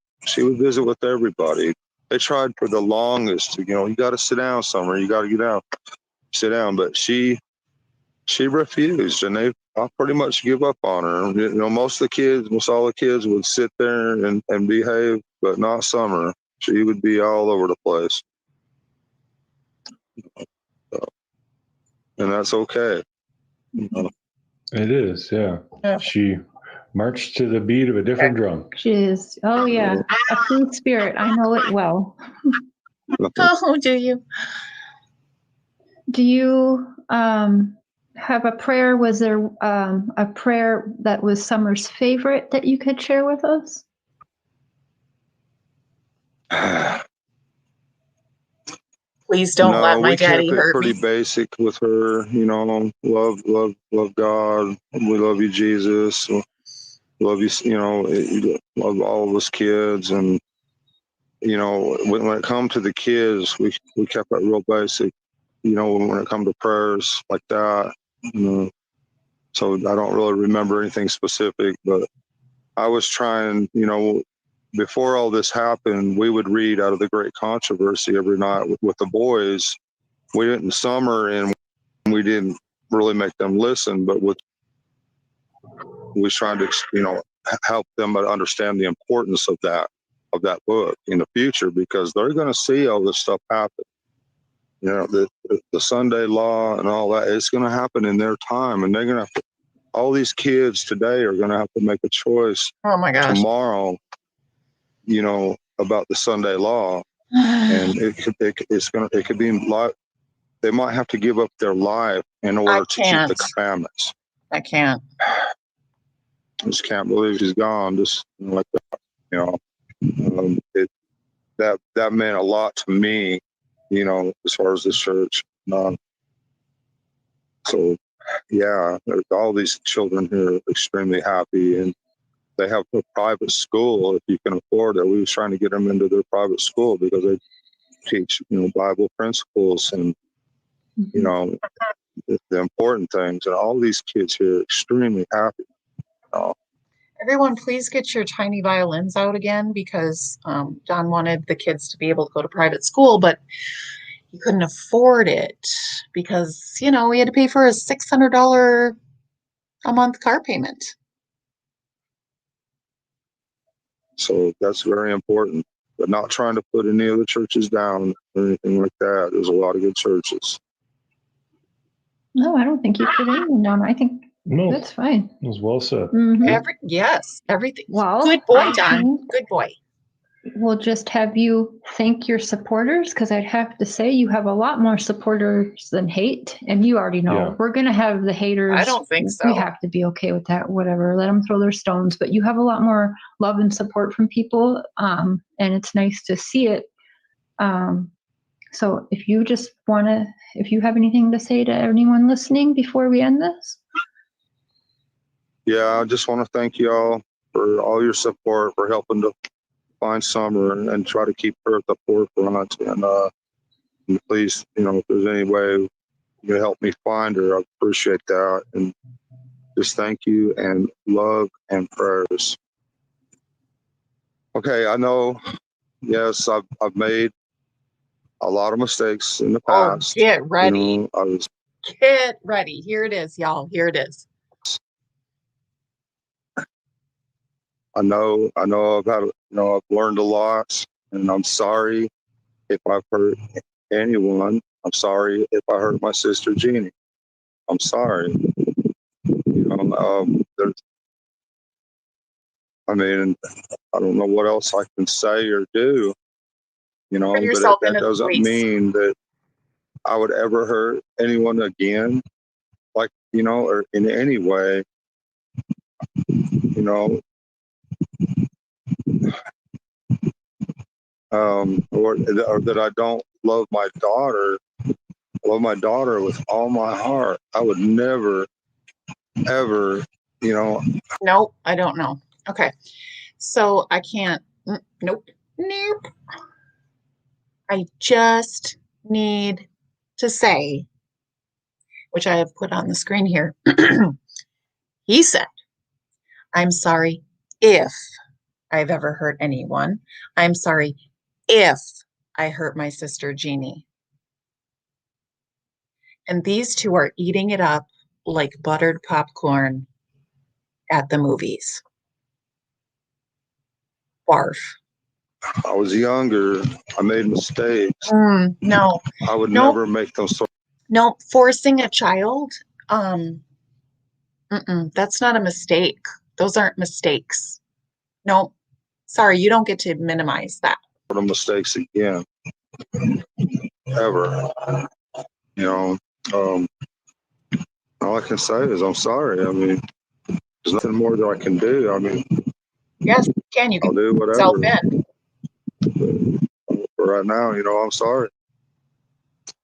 would visit with everybody. They tried for the longest to, you got to sit down somewhere. You got to get out, sit down. But she refused, and I pretty much give up on her. Most all the kids would sit there and behave, but not Summer. She would be all over the place. So, and that's okay. It is, yeah. Yeah. She marched to the beat of a different drum. She is. Oh, yeah. A free spirit. I know it well. Oh, do you? Do you have a prayer? Was there a prayer that was Summer's favorite that you could share with us? Please don't let my we daddy kept it hurt pretty me. basic with her. Love God. We love you, Jesus. Love you. Love all of us kids. And when it comes to the kids, we kept it real basic. When it comes to prayers like that. So I don't really remember anything specific, but I was trying. Before all this happened, we would read out of the Great Controversy every night with the boys. We didn't Summer, and we didn't really make them listen, but we was trying to, help them understand the importance of that book in the future, because they're going to see all this stuff happen. The Sunday law and all that, it's going to happen in their time, and they're going to have to, all these kids today are going to have to make a choice Oh my gosh. tomorrow, about the Sunday law. And it could be like they might have to give up their life in order to keep the commandments. I can't. I just can't believe she's gone. Just like that, that meant a lot to me, as far as this church. So yeah, all these children here are extremely happy, and they have a private school if you can afford it. We was trying to get them into their private school because they teach, Bible principles and, the important things. And all these kids here are extremely happy. Everyone, please get your tiny violins out again, because Don wanted the kids to be able to go to private school, but he couldn't afford it because, he had to pay for a $600 a month car payment. So that's very important. but not trying to put any of the churches down or anything like that. There's a lot of good churches. No, I don't think you put anyone down. I think No, that's fine. it was well said. Mhm. Yes, everything. Well, Good boy, I Don. think Good boy. we'll just have you thank your supporters, because I'd have to say you have a lot more supporters than hate, and you already know Yeah. we're going to have the haters. I don't think so. We have to be okay with that. Whatever, let them throw their stones. But you have a lot more love and support from people, and it's nice to see it. So if you just want to, if you have anything to say to anyone listening before we end this. Yeah, I just want to thank y'all for all your support, for helping to find Summer and try to keep her at the forefront. And please, if there's any way you can help me find her, I appreciate that. And just thank you and love and prayers. Okay, I know, yes, I've made a lot of mistakes in the past. Get ready. Get ready. Here it is, y'all. Here it is. I know I've learned a lot, and I'm sorry if I've hurt anyone. I'm sorry if I hurt my sister Jeannie. I'm sorry. I don't know what else I can say or do, Put but yourself in that a doesn't place. mean that I would ever hurt anyone again, or in any way, or that I don't love my daughter. I love my daughter with all my heart. I would never, ever, Nope, I don't know. Okay. So I can't. Nope. I just need to say, which I have put on the screen here. He said, I'm sorry if I've ever hurt anyone. I'm sorry if I hurt my sister Jeannie. And these two are eating it up like buttered popcorn at the movies. Barf. I was younger. I made mistakes. No. I would never make them so. No, forcing a child, that's not a mistake. Those aren't mistakes. No, sorry, you don't get to minimize that. Mistakes again, ever. All I can say is I'm sorry. There's nothing more that I can do. Yes, you can. You can I'll do whatever. Self-end. For right now, I'm sorry.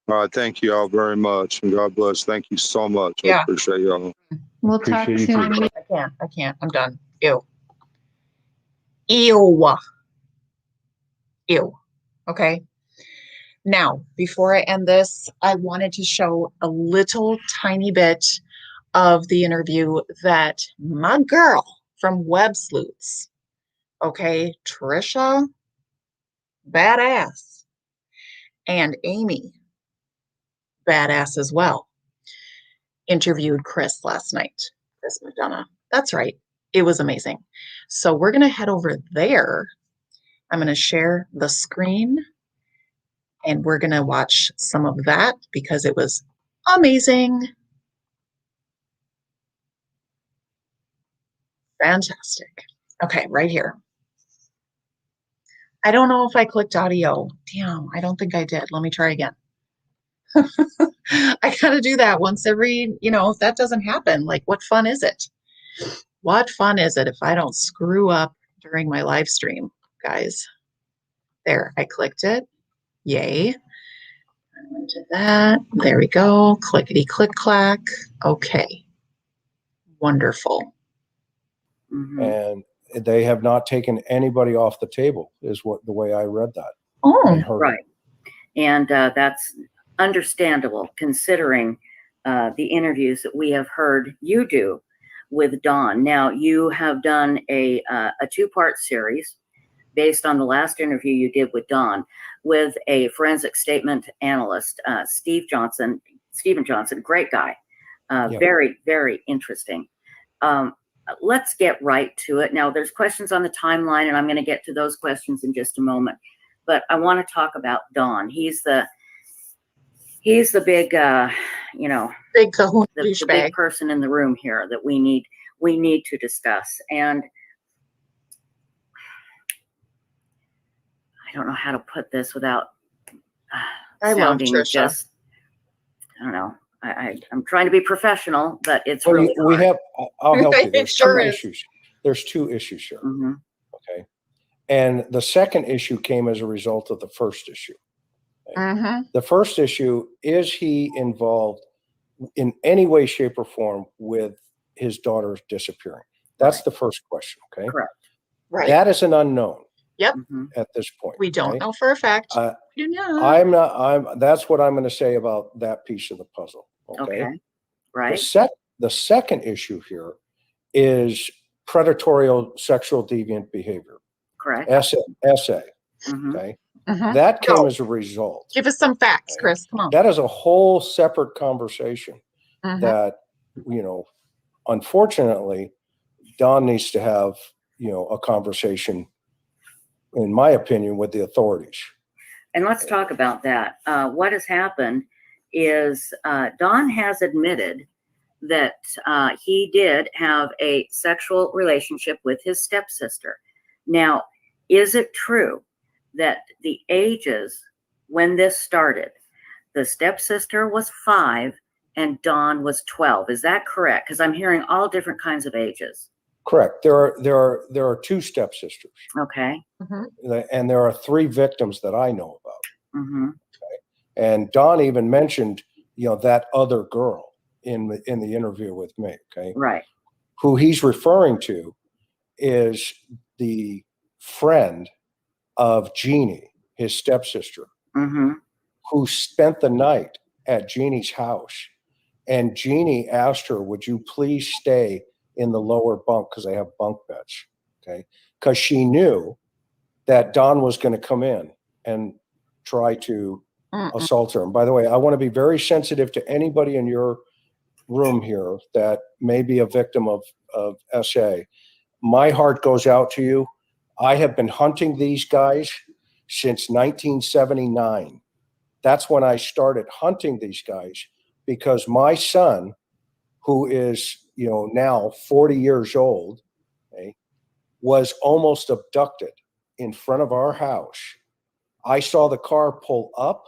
All right, thank you all very much, and God bless. Thank you so much. Yeah. I appreciate y'all. We'll talk Appreciate you soon. too. I can't. I'm done. Ew. Okay. Now, before I end this, I wanted to show a little tiny bit of the interview that my girl from Web Sleuths, okay, Trisha, badass, and Amy, badass as well, interviewed Chris last night, Chris Mcdana. That's right. It was amazing. So we're going to head over there. I'm going to share the screen and we're going to watch some of that because it was amazing. Fantastic. Okay, right here. I don't know if I clicked audio. Damn, I don't think I did. Let me try again. I got to do that once every, if that doesn't happen, like what fun is it? What fun is it if I don't screw up during my live stream, guys? There, I clicked it. Yay. I went to that. There we go. Clickety click clack. Okay. Wonderful. And they have not taken anybody off the table, is the way I read that. Oh, right. And that's understandable considering the interviews that we have heard you do with Don. Now, you have done a two-part series based on the last interview you did with Don with a forensic statement analyst, Stephen Johnson, great guy, very, very interesting. let's get right to it. Now, there's questions on the timeline, and I'm going to get to those questions in just a moment. But I want to talk about Don. He's the big, you know, Big cahoon the douchebag. big person in the room here that we need to discuss. And I don't know how to put this without I love sounding Trisha. just, I don't know. I'm trying to be professional, but it's Well, really we have, I'll help you. It There's sure two is. issues. There's two issues here. hmm Okay. And the second issue came as a result of the first issue. The first issue, is he involved in any way, shape, or form with his daughter's disappearing? That's the first question. Okay. Correct. Right. That is an unknown hmm at this point. We don't okay? know for a fact. We do not. That's what I'm going to say about that piece of the puzzle. Okay. Okay. Right. The second issue here is predatory sexual deviant behavior. Correct. SA. hmm Okay. Mhm. That came Go. as a result. Give us some facts, Chris. Come on. That is a whole separate conversation Mhm. that, you know, unfortunately, Don needs to have, you know, a conversation, in my opinion, with the authorities. And let's talk about that. What has happened is Don has admitted that he did have a sexual relationship with his stepsister. Now, is it true that the ages when this started, the stepsister was 5 and Don was 12? Is that correct? Because I'm hearing all different kinds of ages. Correct. There are two stepsisters. Okay. And there are 3 victims that I know about. hmm And Don even mentioned, you know, that other girl in the interview with me. Okay. Right. Who he's referring to is the friend of Jeannie, his stepsister, hmm who spent the night at Jeannie's house. And Jeannie asked her, would you please stay in the lower bunk, because they have bunk beds. Okay. Because she knew that Don was going to come in and try to assault her. And by the way, I want to be very sensitive to anybody in your room here that may be a victim of SA. My heart goes out to you. I have been hunting these guys since 1979. That's when I started hunting these guys, because my son, who is, you know, now 40 years old, okay, was almost abducted in front of our house. I saw the car pull up,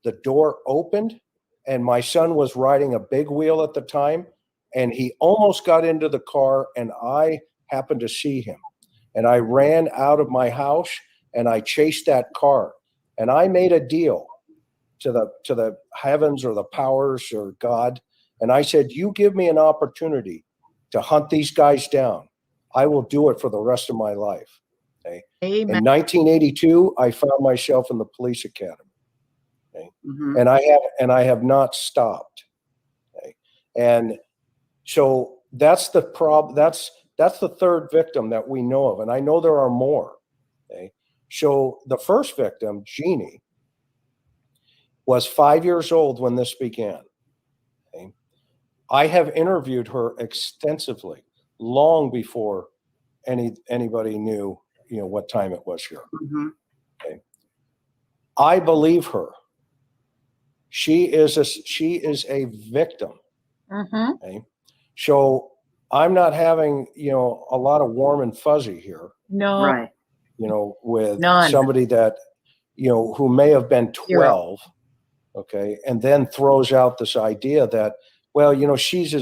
the door opened, and my son was riding a big wheel at the time, and he almost got into the car, and I happened to see him. And I ran out of my house and I chased that car, and I made a deal to the heavens or the powers or God. And I said, you give me an opportunity to hunt these guys down, I will do it for the rest of my life. Okay. Amen. In 1982, I found myself in the police academy. Okay. hmm And I have not stopped. Okay. And so that's the problem. That's the third victim that we know of. And I know there are more. Okay. So the first victim, Jeannie, was 5 years old when this began. Okay. I have interviewed her extensively, long before anybody knew, you know, what time it was here. hmm Okay. I believe her. She is a victim. Okay. So I'm not having, you know, a lot of warm and fuzzy here, No. Right. you know, with None. somebody that, you know, who may have been 12, okay, and then throws out this idea that, well, you know, she's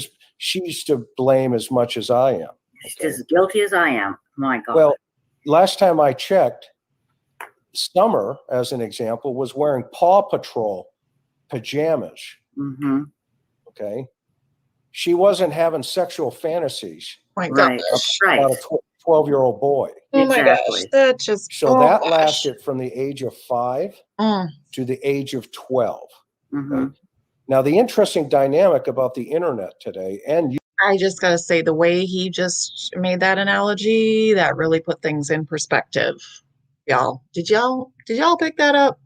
to blame as much as I am. She's as guilty as I am. My God. Well, last time I checked, Summer, as an example, was wearing Paw Patrol pajamas. hmm Okay. She wasn't having sexual fantasies My Right. gosh. Right. about a 12-year-old boy. Oh my Exactly. gosh. That just. So oh that gosh. lasted from the age of 5 to the age of 12. hmm Now, the interesting dynamic about the internet today, and you, I just gotta say, the way he just made that analogy, that really put things in perspective. Y'all, did y'all pick that up?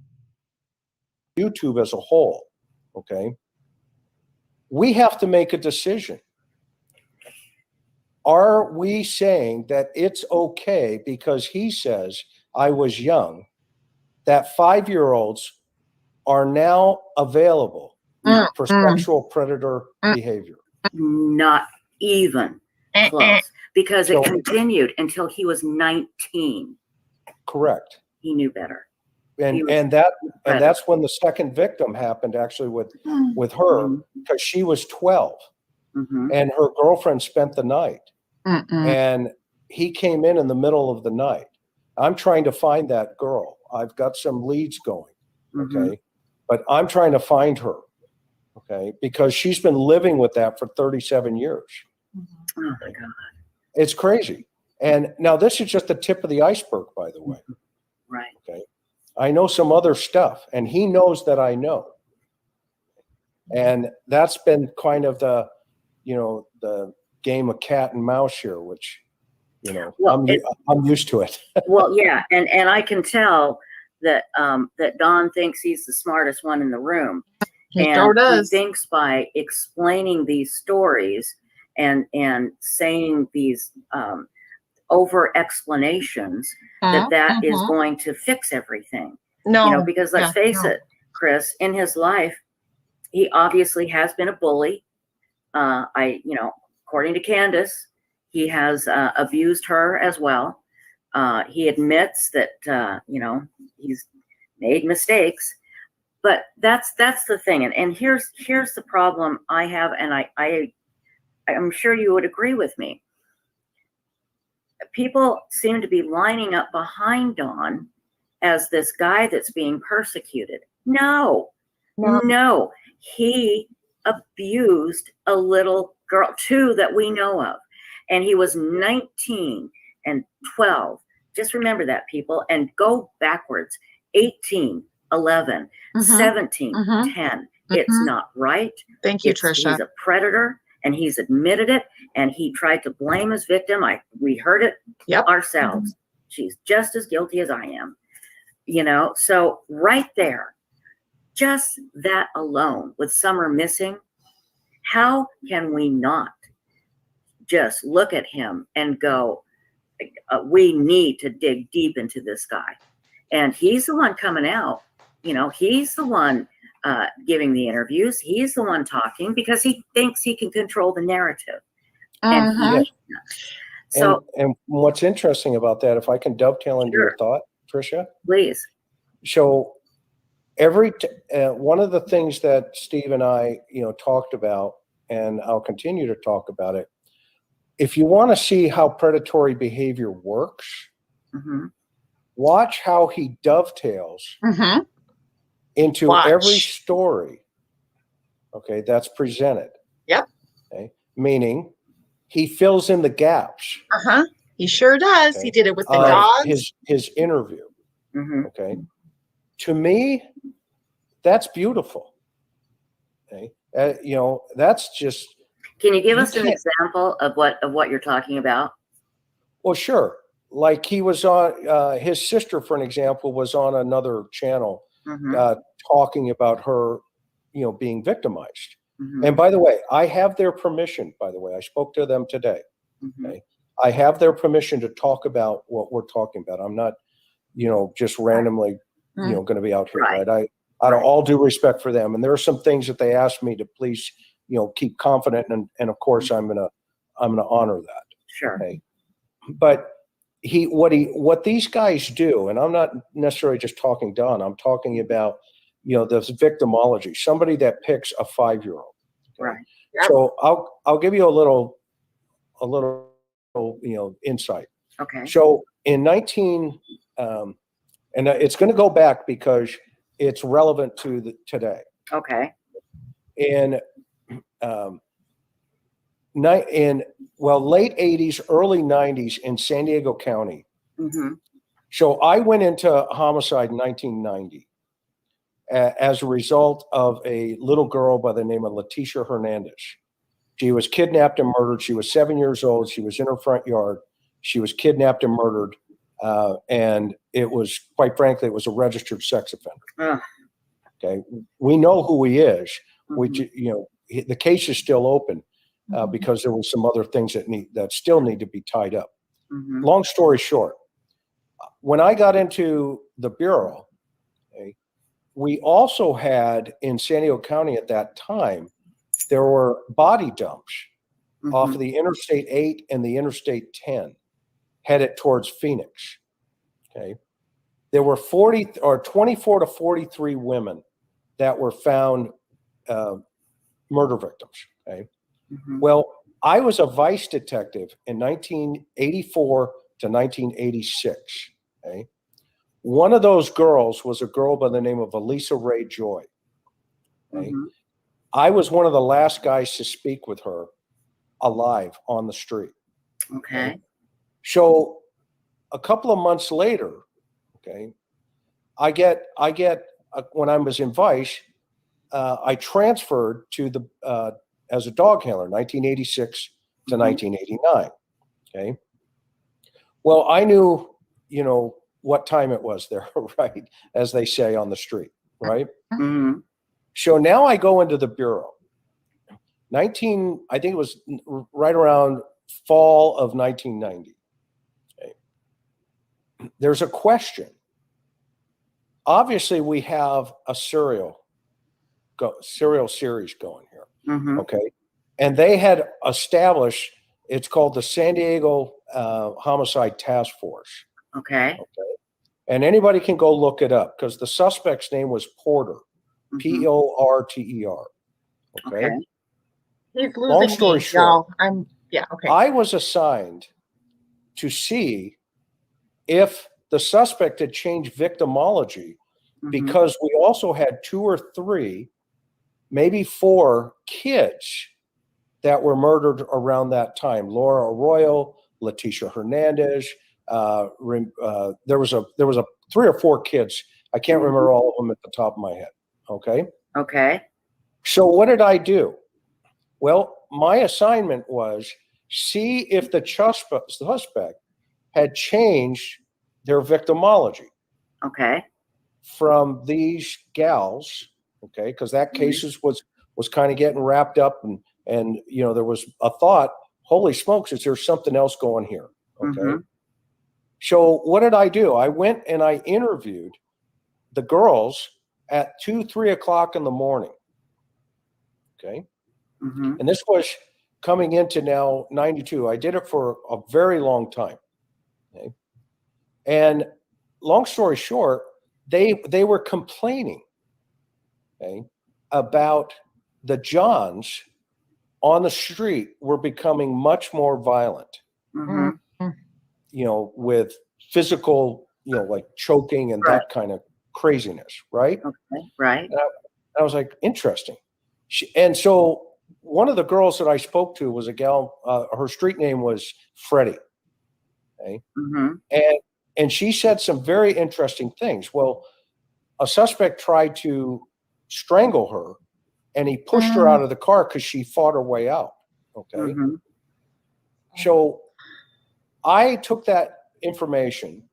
YouTube as a whole, okay, we have to make a decision. are we saying that it's okay because he says I was young, that 5-year-olds are now available for sexual predator behavior? Not even close, because it So- continued until he was 19. Correct. He knew better. And He was and that's when the second victim happened, actually, with her, because she was 12 Mm-hmm. and her girlfriend spent the night. And he came in the middle of the night. I'm trying to find that girl. I've got some leads going. Okay. But I'm trying to find her. Okay. Because she's been living with that for 37 years. Oh my God. It's crazy. And now this is just the tip of the iceberg, by the way. Right. Okay. I know some other stuff, and he knows that I know. And that's been kind of the game of cat and mouse here, which, Well, I'm used to it. Well, yeah, and I can tell that that Don thinks he's the smartest one in the room, He sure does. he thinks by explaining these stories and saying these over explanations that is going to fix everything. No, because let's face it, Chris, in his life, he obviously has been a bully. According to Candace, he has abused her as well. He admits that he's made mistakes, but that's the thing. And here's the problem I have, and I'm sure you would agree with me. People seem to be lining up behind Don as this guy that's being persecuted. No. He abused a little girl, 2 that we know of. And he was 19 and 12. Just remember that, people, and go backwards. 18, 11, 17, 10. It's not right. Thank you, Tricia. He's a predator, and he's admitted it, and he tried to blame his victim. We heard it ourselves. She's just as guilty as I am. So right there, just that alone, with Summer missing, how can we not just look at him and go, we need to dig deep into this guy? And he's the one coming out. He's the one giving the interviews. He's the one talking because he thinks he can control the narrative. And so, and what's interesting about that, if I can dovetail into your thought, Tricia, please. So one of the things that Steve and I, talked about, and I'll continue to talk about it. If you want to see how predatory behavior works, watch how he dovetails into every story. Okay, that's presented. Yep. Okay, meaning he fills in the gaps. He sure does. Okay. He did it with the dogs. His interview. Okay. To me, that's beautiful. Okay. That's just. Can you give us an example of what you're talking about? Well, sure. Like he was on, his sister, for an example, was on another channel talking about her, being victimized. And by the way, I have their permission, by the way. I spoke to them today. Okay. I have their permission to talk about what we're talking about. I'm not, just randomly, going to be out here. Right. Out of all due respect for them. And there are some things that they asked me to please, keep confident. And of course I'm going to honor that. Sure. Okay. But what these guys do, and I'm not necessarily just talking Don, I'm talking about, this victimology, somebody that picks a 5-year-old. Okay? Right. Yep. So I'll give you a little insight. Okay. So in and it's going to go back because it's relevant to today. Okay. In late 80s, early 90s in San Diego County. So I went into homicide in 1990 as a result of a little girl by the name of Leticia Hernandez. She was kidnapped and murdered. She was 7 years old. She was in her front yard. She was kidnapped and murdered. And it was, quite frankly, it was a registered sex offender. Okay. We know who he is. The case is still open. because there were some other things that still need to be tied up. Mhm. Long story short, when I got into the Bureau, okay, we also had in San Diego County at that time, there were body dumps off Mhm. of the Interstate 8 and the Interstate 10 headed towards Phoenix. Okay. There were 24 to 43 women that were found murder victims. Okay. Mhm. Well, I was a vice detective in 1984 to 1986. Okay. One of those girls was a girl by the name of Elisa Ray Joy. Okay. Mhm. I was one of the last guys to speak with her alive on the street. Okay. So a couple of months later, okay, I get when I was in Vice, I transferred to the as a dog handler, 1986 to Mhm. 1989. Okay. Well, I knew, what time it was there, right? As they say on the street, right? Mhm. So now I go into the Bureau. I think it was right around fall of 1990. Okay. There's a question. Obviously, we have a serial series going here. Mhm. Okay. And they had established, it's called the San Diego Homicide Task Force. Okay. Okay. And anybody can go look it up because the suspect's name was Porter, Mhm. Porter. Okay. Okay. He's Long losing story me, short, y'all. Yeah, okay. I was assigned to see if the suspect had changed victimology Mhm. because we also had 2 or 3, maybe 4 kids that were murdered around that time. Laura Arroyo, Leticia Hernandez. There was a 3 or 4 kids. I can't Mhm. remember all of them at the top of my head. Okay. Okay. So what did I do? Well, my assignment was see if the suspect had changed their victimology Okay. from these gals, okay, because that cases was kind of getting wrapped up, and there was a thought, holy smokes, is there something else going here? Okay. Mhm. So what did I do? I went and I interviewed the girls at 2, 3 o'clock in the morning. Okay. Mhm. And this was coming into now 92. I did it for a very long time. Okay. And long story short, they were complaining, okay, about the Johns on the street were becoming much more violent, Mhm. with physical, like choking and Right. that kind of craziness, right? Okay. Right. And I was like, interesting. And so one of the girls that I spoke to was a gal, her street name was Freddie. Okay. Mhm. And she said some very interesting things. Well, a suspect tried to strangle her and he pushed her out of the car because she fought her way out. Okay. Mhm. So I took that information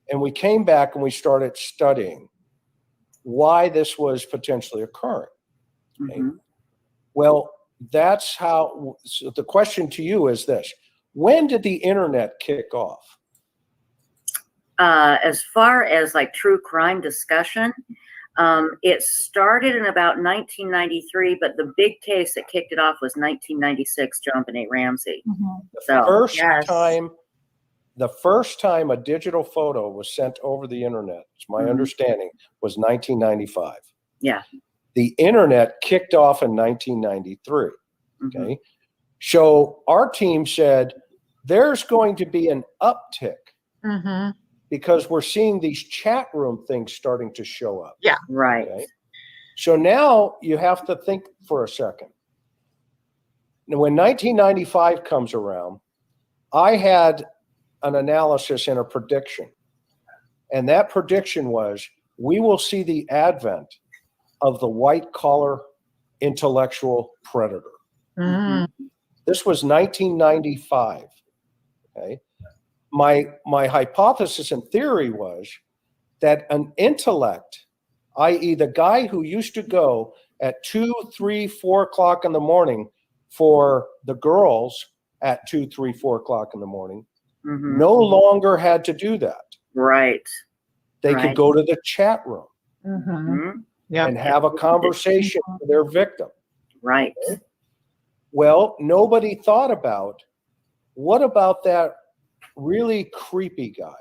and we came back and we started studying why this was potentially occurring. Okay. Mhm. Well, that's how. So the question to you is this: when did the internet kick off? As far as like true crime discussion, it started in about 1993, but the big case that kicked it off was 1996, John Benet Ramsey. Mhm. So, The first time a digital photo was sent over the internet, it's my Mhm. understanding, was 1995. yeah. The internet kicked off in 1993. Mhm. Okay. So our team said there's going to be an uptick Mm-hmm. because we're seeing these chat room things starting to show up. Yeah. Right. Okay. So now you have to think for a second. Now, when 1995 comes around, I had an analysis and a prediction. And that prediction was we will see the advent of the white collar intellectual predator. Mm-hmm. This was 1995. Okay. My hypothesis and theory was that an intellect, i.e., the guy who used to go at 2, 3, 4 o'clock in the morning for the girls at 2, 3, 4 o'clock in the morning Mhm. no longer had to do that. Right. They Right. could go to the chat room Mhm. Yep. and have a conversation with their victim. Right. Well, nobody thought about, what about that really creepy guy?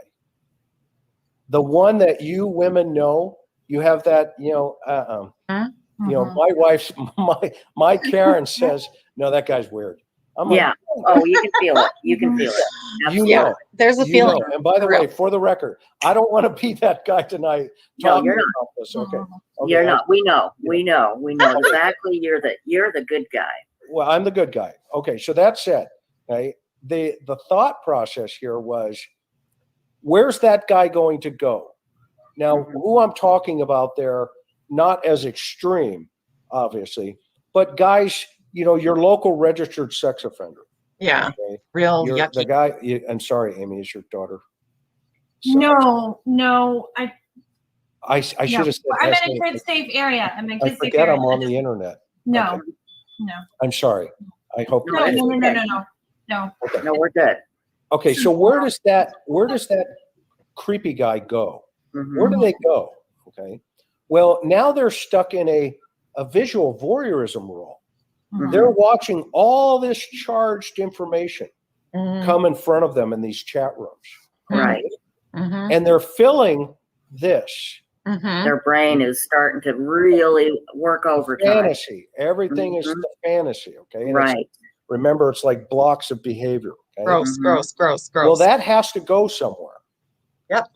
The one that you women know, you have that, my wife's, my Karen says, no, that guy's weird. I'm like, Yeah. Oh, you can feel it. You can feel it. you Absolutely. know, There's a you feeling. know. And by the For real. way, for the record, I don't want to be that guy tonight No, talking you're not. about this. Okay. You're Okay, not. We know. We know. We know exactly. You're the good guy. Well, I'm the good guy. Okay, so that said, okay, the thought process here was, where's that guy going to go? Now, Mhm. who I'm talking about there, not as extreme, obviously, but guys, your local registered sex offender. Yeah. Okay? Real You're yucky. the guy. I'm sorry, Amy, is your daughter? No, I should have said. I'm in SA. a kid safe area. I'm in a I kid safe forget area. I'm on the internet. No, Okay. no, I'm sorry. I hope. No, no, it's no, no, okay. no, no, no. Okay. No, we're good. Okay. So where does that creepy guy go? Mhm. Where do they go? Okay. Well, now they're stuck in a visual voyeurism role. Mhm. They're watching all this charged information Mhm. come in front of them in these chat rooms. Right. Mhm. And they're filling this Mhm. Their brain is starting to really work overtime. fantasy. Everything is Mhm. the fantasy. Okay. And Right. remember, it's like blocks of behavior. Okay. Gross, Mhm. gross, gross, gross. Well, that has to go somewhere. Yep.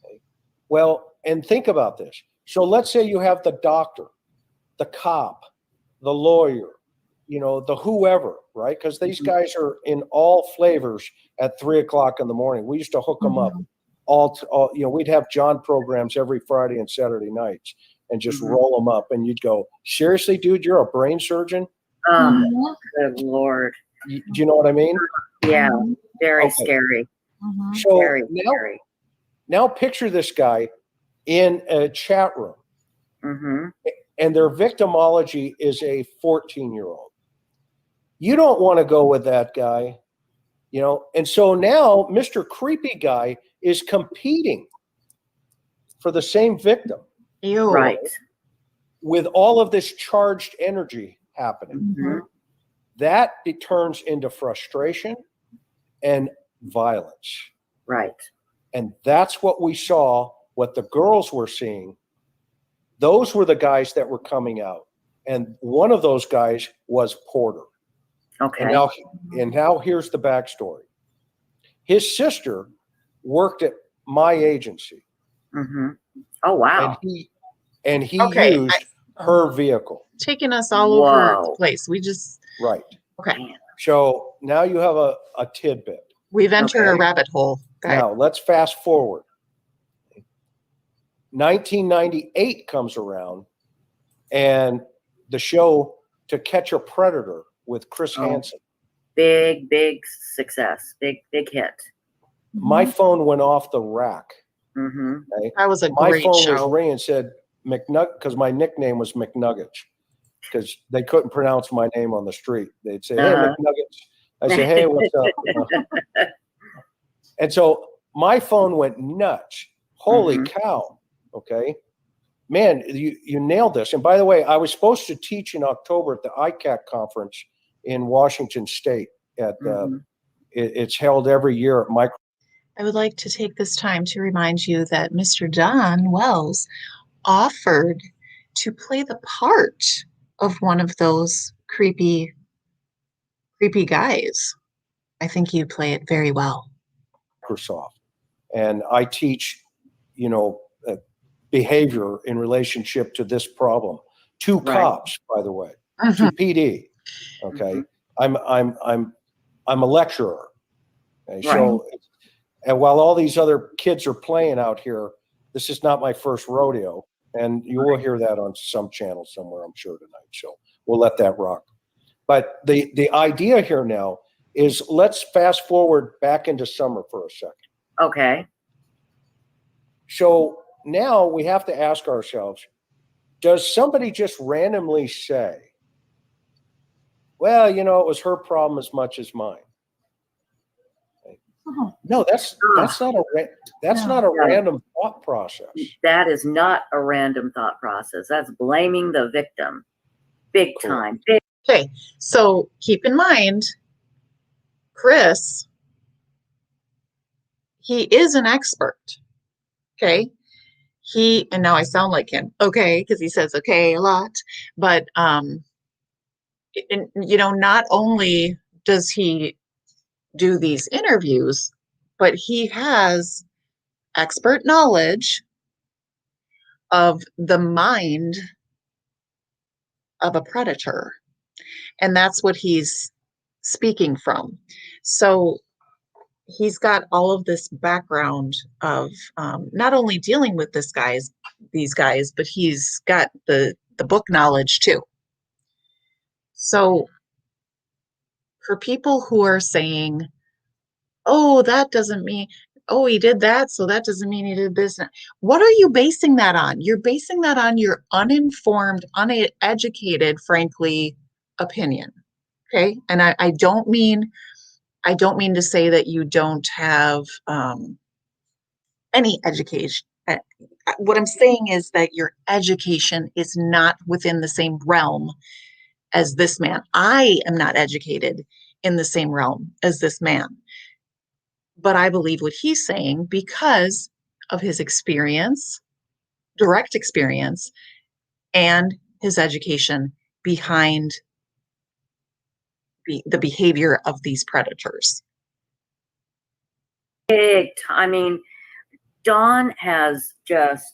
Okay. Well, and think about this. So let's say you have the doctor, the cop, the lawyer, the whoever, right? Because these Mhm. guys are in all flavors at 3 o'clock in the morning. We used to hook them up all, we'd have John programs every Friday and Saturday nights and just Mhm. roll them up. And you'd go, seriously, dude, you're a brain surgeon? Oh, good Lord. Do you know what I mean? Yeah. Very Okay. scary. So Very now, scary. now picture this guy in a chat room. Mm-hmm. And their victimology is a 14-year-old. You don't want to go with that guy, And so now Mr. Creepy Guy is competing for the same victim Ew. Right. with all of this charged energy happening. Mhm. That turns into frustration and violence. Right. And that's what we saw, what the girls were seeing. Those were the guys that were coming out. And one of those guys was Porter. Okay. And now here's the backstory. His sister worked at my agency, Mm-hmm. Oh, wow. and he Okay, used her vehicle. Taking us all over the Whoa. place. We just Right. okay. Man. So now you have a tidbit. We've entered a Okay. rabbit hole. Okay. Now let's fast forward. 1998 comes around, and the show To Catch a Predator with Chris Oh. Hansen. Big success. Big hit. My phone went off the rack. Mm-hmm. Okay? That was a My great phone was show. ringing and said because my nickname was McNuggets, because they couldn't pronounce my name on the street. They'd say, "Hey, Uh-huh. McNuggets." I say, "Hey, what's up?" And so my phone went nuts. Holy Mhm. cow! Okay, man, you nailed this. And by the way, I was supposed to teach in October at the ICAC conference in Washington State. Mhm. It's held every year at Micro. I would like to take this time to remind you that Mr. Don Wells offered to play the part of one of those creepy guys. I think you play it very well. Microsoft, and I teach, behavior in relationship to this problem. Two Right. cops, by the way, two PD. Okay, I'm a lecturer. Okay? So, and while all these other kids are playing out here, this is not my first rodeo, and you will hear that on some channel somewhere, I'm sure, tonight. So we'll let that rock. But the idea here now is, let's fast forward back into summer for a second. Okay. So now we have to ask ourselves, does somebody just randomly say, well, it was her problem as much as mine. Oh, No, that's not a random thought process. That is not a random thought process. That's blaming the victim. Big time. Big. Okay, so keep in mind, Chris, he is an expert. Okay. And now I sound like him, okay, because he says okay a lot, but not only does he do these interviews, but he has expert knowledge of the mind of a predator. And that's what he's speaking from. So he's got all of this background of not only dealing with these guys, but he's got the book knowledge too. So for people who are saying, oh, that doesn't mean, oh, he did that, so that doesn't mean he did this. What are you basing that on? You're basing that on your uninformed, uneducated, frankly, opinion. Okay. And I don't mean to say that you don't have any education. What I'm saying is that your education is not within the same realm as this man. I am not educated in the same realm as this man. But I believe what he's saying because of his experience, direct experience, and his education behind the behavior of these predators. Big time. I mean, Don has just,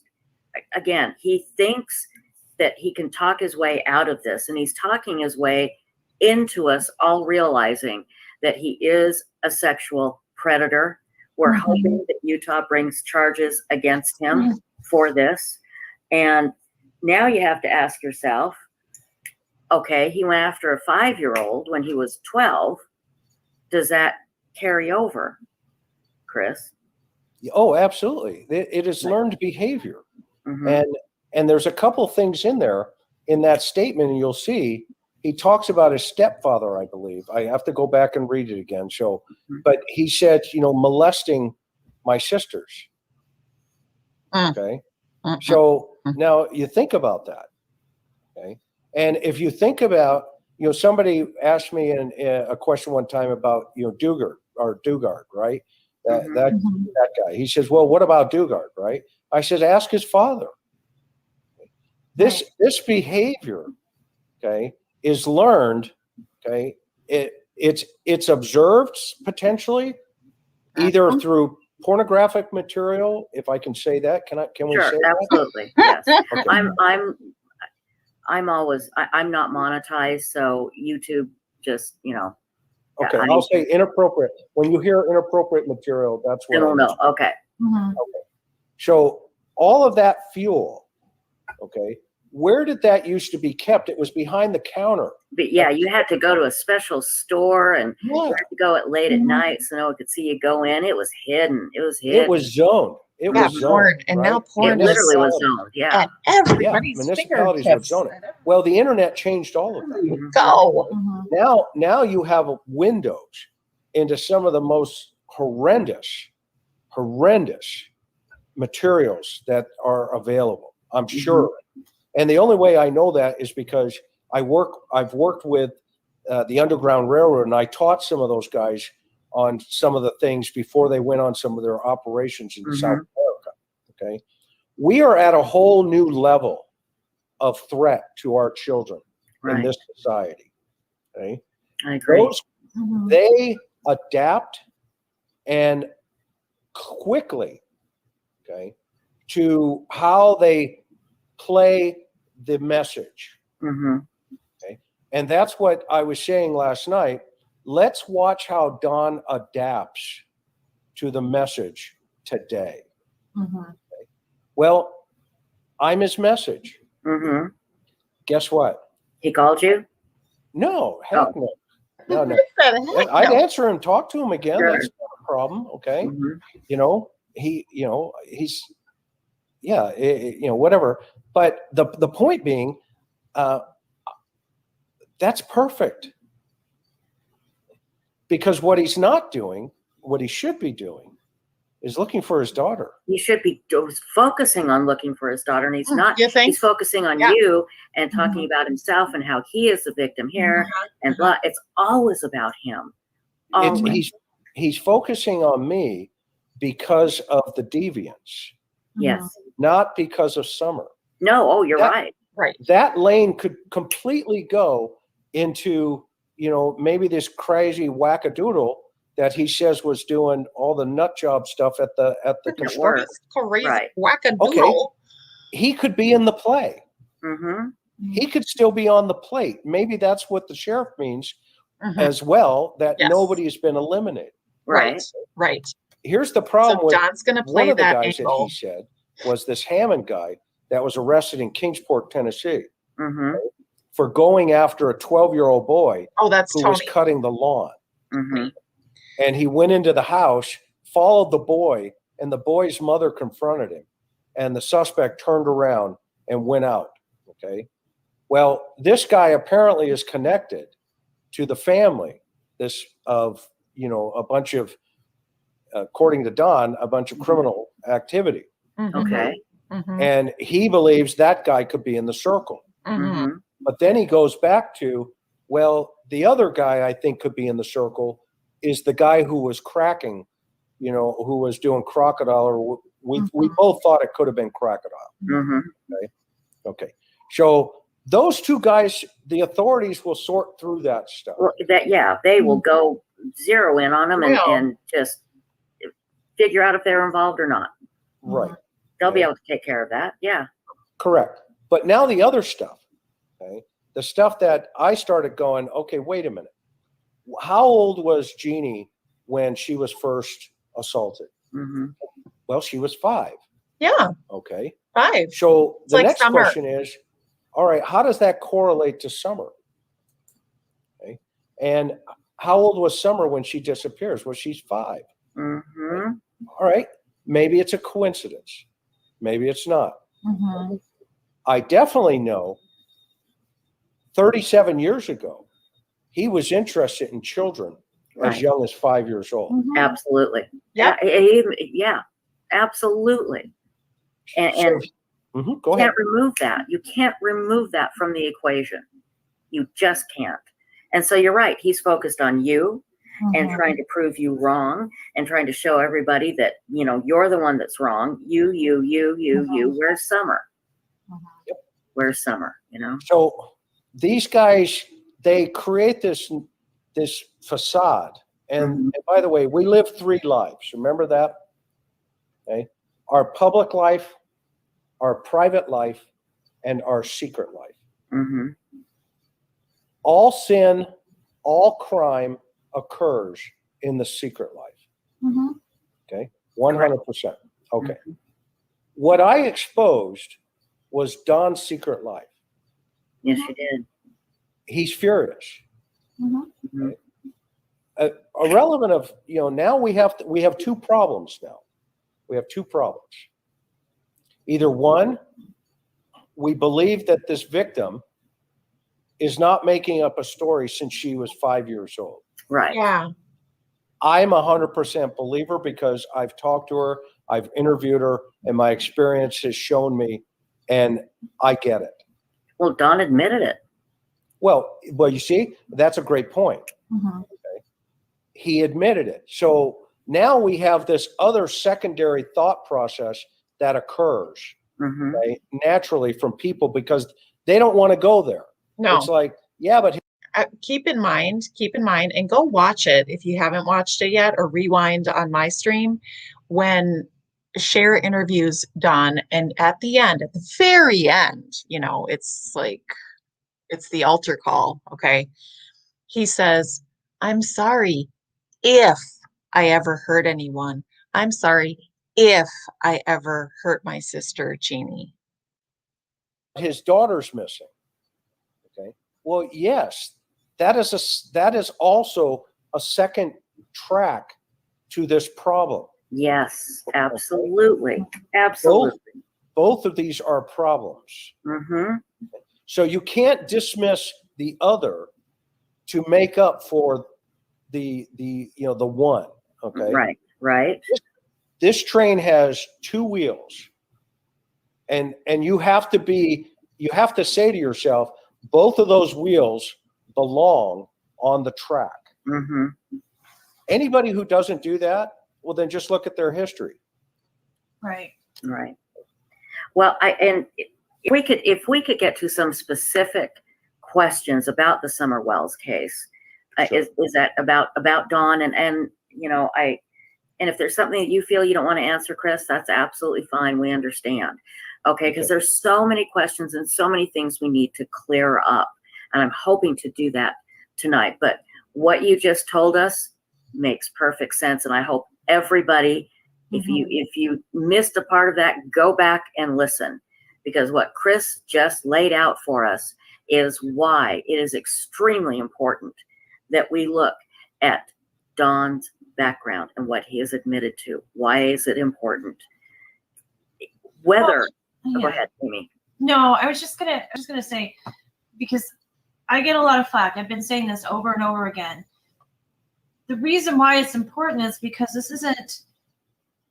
again, he thinks that he can talk his way out of this, and he's talking his way into us all realizing that he is a sexual predator. We're hoping that Utah brings charges against him for this. And now you have to ask yourself, okay, he went after a 5-year-old when he was 12. Does that carry over, Chris? Oh, absolutely. It is learned behavior. And there's a couple things in there in that statement, and you'll see he talks about his stepfather, I believe. I have to go back and read it again. So, but he said, molesting my sisters. Okay. So now you think about that. Okay. And if you think about, somebody asked me a question one time about, Dugard, right? That guy. He says, well, what about Dugard, right? I said, ask his father. This behavior, okay, is learned, okay. It's observed potentially either through pornographic material, if I can say that. Can we say that? Absolutely. Yes. Okay. I'm not monetized, so YouTube just, Okay, I'll say inappropriate. When you hear inappropriate material, that's what I know. Okay. Okay. So all of that fuel, okay, where did that used to be kept? It was behind the counter. But yeah, you had to go to a special store, and you had to go late at night so no one could see you go in. It was hidden. It was zoned. It was zoned. Porn, and right? now porn it literally was zoned. Yeah. At everybody's municipalities would zone it. Well, the internet changed all of that. Go. Now you have windows into some of the most horrendous materials that are available. I'm sure. And the only way I know that is because I've worked with the Underground Railroad, and I taught some of those guys on some of the things before they went on some of their operations in South America. Okay. We are at a whole new level of threat to our children in this society. Okay. I agree. They adapt and quickly, okay, to how they play the message. Okay. And that's what I was saying last night. Let's watch how Don adapts to the message today. Okay. Well, I'm his message. Guess what? He called you? No, heck no. No. I'd answer and talk to him again. That's not a problem. Okay. He's whatever. But the point being, that's perfect. because what he's not doing, what he should be doing, is looking for his daughter. He should be focusing on looking for his daughter, and he's not. You think? He's focusing on Yeah. you and talking about himself and how he is the victim here, and blah. It's always about him. Always. He's focusing on me because of the deviance, Yes. not because of Summer. No. Oh, you're right. Right. That lane could completely go into, maybe this crazy wackadoodle that he says was doing all the nut job stuff at the construction. Crazy Right. wackadoodle. Okay. He could be in the play. Mm-hmm. He could still be on the plate. Maybe that's what the sheriff means Mhm. as well, that Yes. nobody has been eliminated. Right. Right. Here's the problem So with Don's going to one play of the that guys angle. that he said was this Hammond guy that was arrested in Kingsport, Tennessee, Mm-hmm. for going after a 12-year-old boy Oh, that's who Tonie. was cutting the lawn. Mm-hmm. And he went into the house, followed the boy, and the boy's mother confronted him. And the suspect turned around and went out. Okay. Well, this guy apparently is connected to the family. A bunch of, according to Don, a bunch of criminal activity. Mhm. Okay. Mhm. And he believes that guy could be in the circle. Mhm. Mm-hmm. But then he goes back to, well, the other guy I think could be in the circle is the guy who was cracking, who was doing crocodile. Or we both thought it could have been crocodile. Mm-hmm. Okay. So those two guys, the authorities will sort through that stuff. Well, they will go zero in on them Well. and just figure out if they're involved or not. Right. They'll be Yeah. able to take care of that. Yeah. Correct. But now the other stuff, okay, the stuff that I started going, okay, wait a minute. How old was Jeannie when she was first assaulted? Mm-hmm. Well, she was 5. Yeah. Okay. 5. So It's the like next Summer. question is, all right, how does that correlate to Summer? Okay. And how old was Summer when she disappears? Well, she's 5. Mm-hmm. All right. Maybe it's a coincidence. Maybe it's not. Mhm. I definitely know 37 years ago, he was interested in children Right. as young as 5 years old. Mhm. Absolutely. Yep. Yeah. Absolutely. And Go you ahead. can't remove that. You can't remove that from the equation. You just can't. And so you're right. He's focused on you and Mhm. trying to prove you wrong and trying to show everybody that, you're the one that's wrong. You. Where's Summer? Mhm. Where's Summer? So these guys, they create this facade. And by the way, we live 3 lives. Remember that? Okay. Our public life, our private life, and our secret life. Mm-hmm. All sin, all crime occurs in the secret life. Mhm. Okay. 100%. Okay. What I exposed was Don's secret life. Yes, you did. He's furious. Mhm. Mhm. Irrelevant of, now we have 2 problems now. We have 2 problems. Either one, we believe that this victim is not making up a story since she was 5 years old. Right. Yeah. I'm 100% believer because I've talked to her, I've interviewed her, and my experience has shown me, and I get it. Well, Don admitted it. Well, you see, that's a great point. Mhm. He admitted it. So now we have this other secondary thought process that occurs, Mm-hmm. right, naturally from people because they don't want to go there. No. It's like, yeah, but Keep in mind, and go watch it if you haven't watched it yet, or rewind on my stream when Cher interviews Don, and at the end, at the very end, it's like it's the altar call. Okay, he says, "I'm sorry if I ever hurt anyone. I'm sorry if I ever hurt my sister Jeannie." his daughter's missing. Okay. Well, yes, that is also a second track to this problem. Yes, absolutely. Absolutely. Both of these are problems. Mm-hmm. So you can't dismiss the other to make up for the one. Okay. Right. Right. This train has two wheels, and you have to say to yourself, both of those wheels belong on the track. Mm-hmm. Anybody who doesn't do that, well, then just look at their history. Right. Right. Well, if we could get to some specific questions about the Summer Wells case, Sure. is that about Dawn and and if there's something that you feel you don't want to answer, Chris, that's absolutely fine. We understand. Okay, because there's so many questions and so many things we need to clear up, and I'm hoping to do that tonight. But what you just told us makes perfect sense, and I hope everybody, if you missed a part of that, go back and listen, because what Chris just laid out for us is why it is extremely important that we look at Don's background and what he has admitted to. Why is it important? Whether go ahead, Amy. No, I was just gonna say, because I get a lot of flack. I've been saying this over and over again. The reason why it's important is because this isn't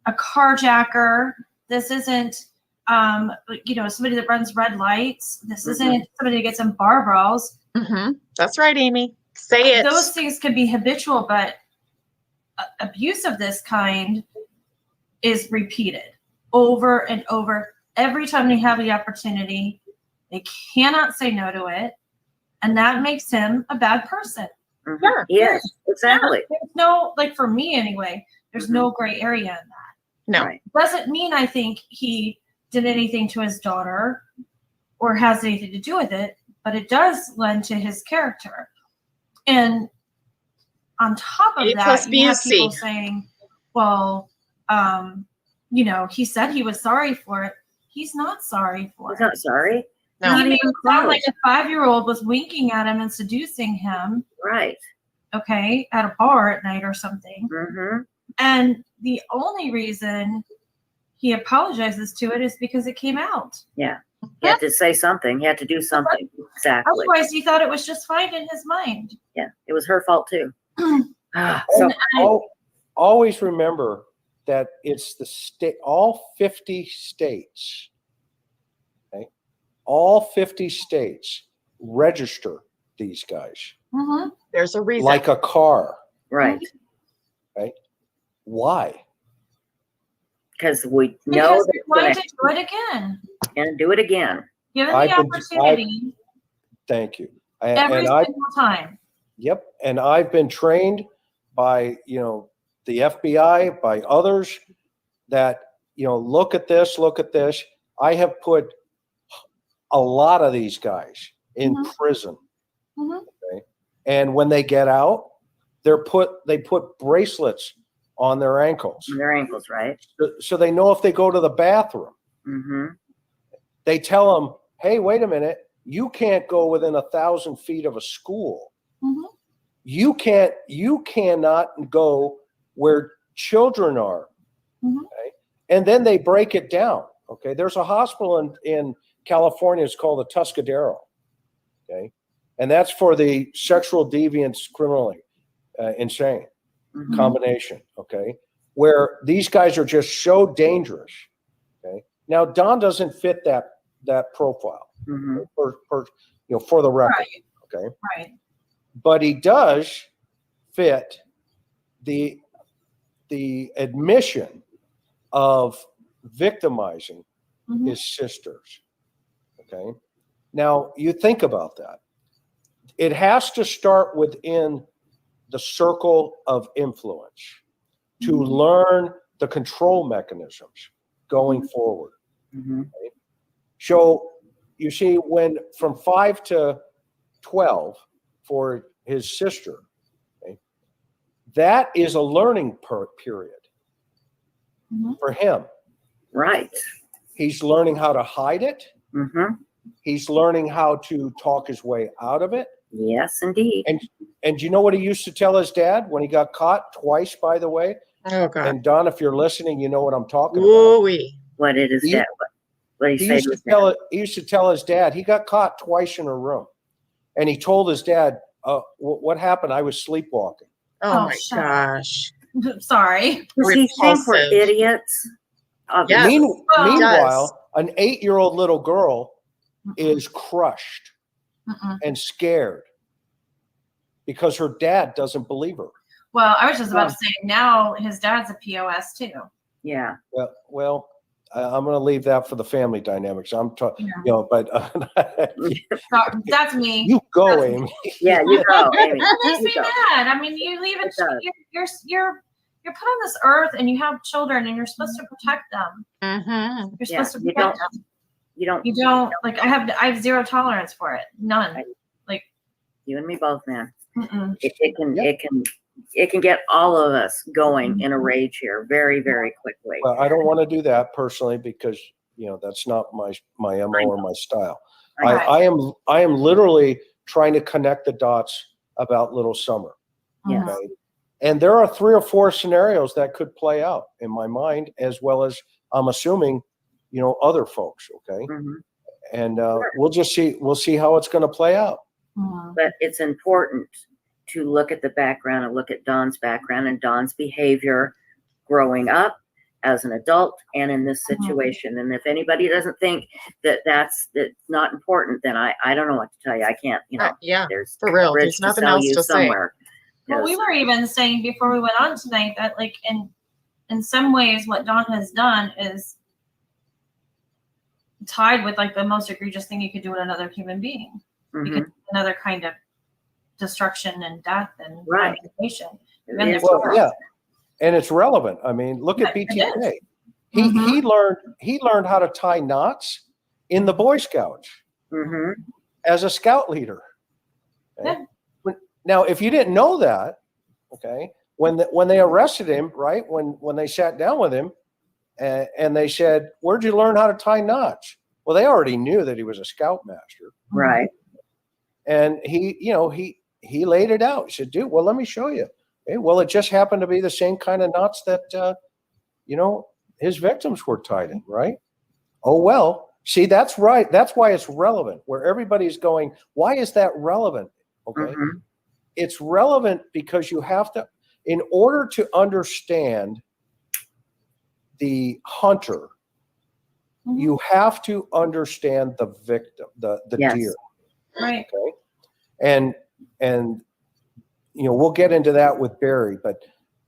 a carjacker. This isn't somebody that runs red lights. This isn't somebody that gets in bar brawls. That's right, Amy. Say it. Those things can be habitual, but abuse of this kind is repeated over and over. Every time they have the opportunity, they cannot say no to it, and that makes him a bad person. Sure. Yes, exactly. There's no, like, for me anyway, there's no gray area in that. No. Right. Doesn't mean I think he did anything to his daughter or has anything to do with it, but it does lend to his character. And on top of that, you have people saying, well, he said he was sorry for it. He's not sorry for it. He's not sorry. No. He made it sound like a 5-year-old was winking at him and seducing him. Right. Okay, at a bar at night or something. Mm-hmm. And the only reason he apologizes to it is because it came out. Yeah. He had to say something. He had to do something. Exactly. Otherwise, he thought it was just fine in his mind. Yeah. It was her fault too. Always remember that it's the state, all 50 states, okay? All 50 states register these guys. There's a reason. Like a car. Right. Right? Why? Because we know Because that he's going to do it again. and do it again. Given the opportunity Thank you. every single time. Yep. And I've been trained by, the FBI, by others that, look at this. I have put a lot of these guys in prison. Okay? And when they get out, they put bracelets on their ankles. Their ankles, right? So they know if they go to the bathroom. Mm-hmm. They tell them, hey, wait a minute, you can't go within 1,000 feet of a school. You cannot go where children are. Okay? And then they break it down. Okay. There's a hospital in California, it's called the Tuscadero. Okay. And that's for the sexual deviants, criminally insane combination. Okay. Where these guys are just so dangerous. Okay. Now, Don doesn't fit that profile for the record. Right. Okay. Right. But he does fit the admission of victimizing his sisters. Okay. Now you think about that. It has to start within the circle of influence to learn the control mechanisms going forward. Okay? So you see, when from 5 to 12 for his sister, okay, that is a learning period for him. Right. He's learning how to hide it. He's learning how to talk his way out of it. Yes, indeed. And you know what he used to tell his dad when he got caught twice, by the way? Oh, God. And Don, if you're listening, you know what I'm talking Ooh-wee. What did his dad? What did he say? He used to tell his dad, he got caught twice in a room. And he told his dad, what happened? I was sleepwalking. Oh my shut up. gosh. Sorry. Does he think we're Repulsive. idiots? Yes. Meanwhile, an 8-year-old little girl is crushed Mm-mm. and scared because her dad doesn't believe her. Well, I was just about to say, now his dad's a POS too. Yeah. Well, I'm going to leave that for the family dynamics. I'm talking, Yeah. but That's me. you go, That's me. Amy. Yeah, you go, Amy. That makes You me go. mad. I mean, you leave it. You're put on this earth, and you have children, and you're supposed to protect them. Mm-hmm. You're supposed to you protect them. You don't. You don't like. I have zero tolerance for it. None. Like You and me both, man. mm-mm. It can get all of us going in a rage here very, very quickly. Well, I don't want to do that personally because that's not my MO or my style. I am literally trying to connect the dots about Little Summer. Yes. Okay? And there are 3 or 4 scenarios that could play out in my mind, as well as I'm assuming, other folks. Okay. Mhm. And we'll see how it's going to play out. Mm-hmm. But it's important to look at the background and look at Don's background and Don's behavior growing up as an adult and in this situation. And if anybody doesn't think that's not important, then I don't know what to tell you. I can't, Yeah, there's for real. a bridge There's to nothing sell else you to say. somewhere. Well, we were even saying before we went on tonight that, like, in some ways, what Don has done is tied with like the most egregious thing you could do with another human being, Mhm. because it's another kind of destruction and death and Right. violation. It And is. Well, yeah, and it's relevant. I mean, look at It BTK. is. He learned how to tie knots in the Boy Scouts Mhm. as a scout leader. Okay? Now, if you didn't know that, okay, when they arrested him, right, when they sat down with him, and they said, "Where'd you learn how to tie knots?" Well, they already knew that he was a scoutmaster, Right. and he laid it out. He said, "Dude, well, let me show you." Okay, well, it just happened to be the same kind of knots that his victims were tied in, right? Oh well, see, that's right. That's why it's relevant. Where everybody's going, why is that relevant? Okay. Mhm. It's relevant because you have to, in order to understand the hunter, you have to understand the victim, the Yes. deer. Right. Okay. And we'll get into that with Barry, but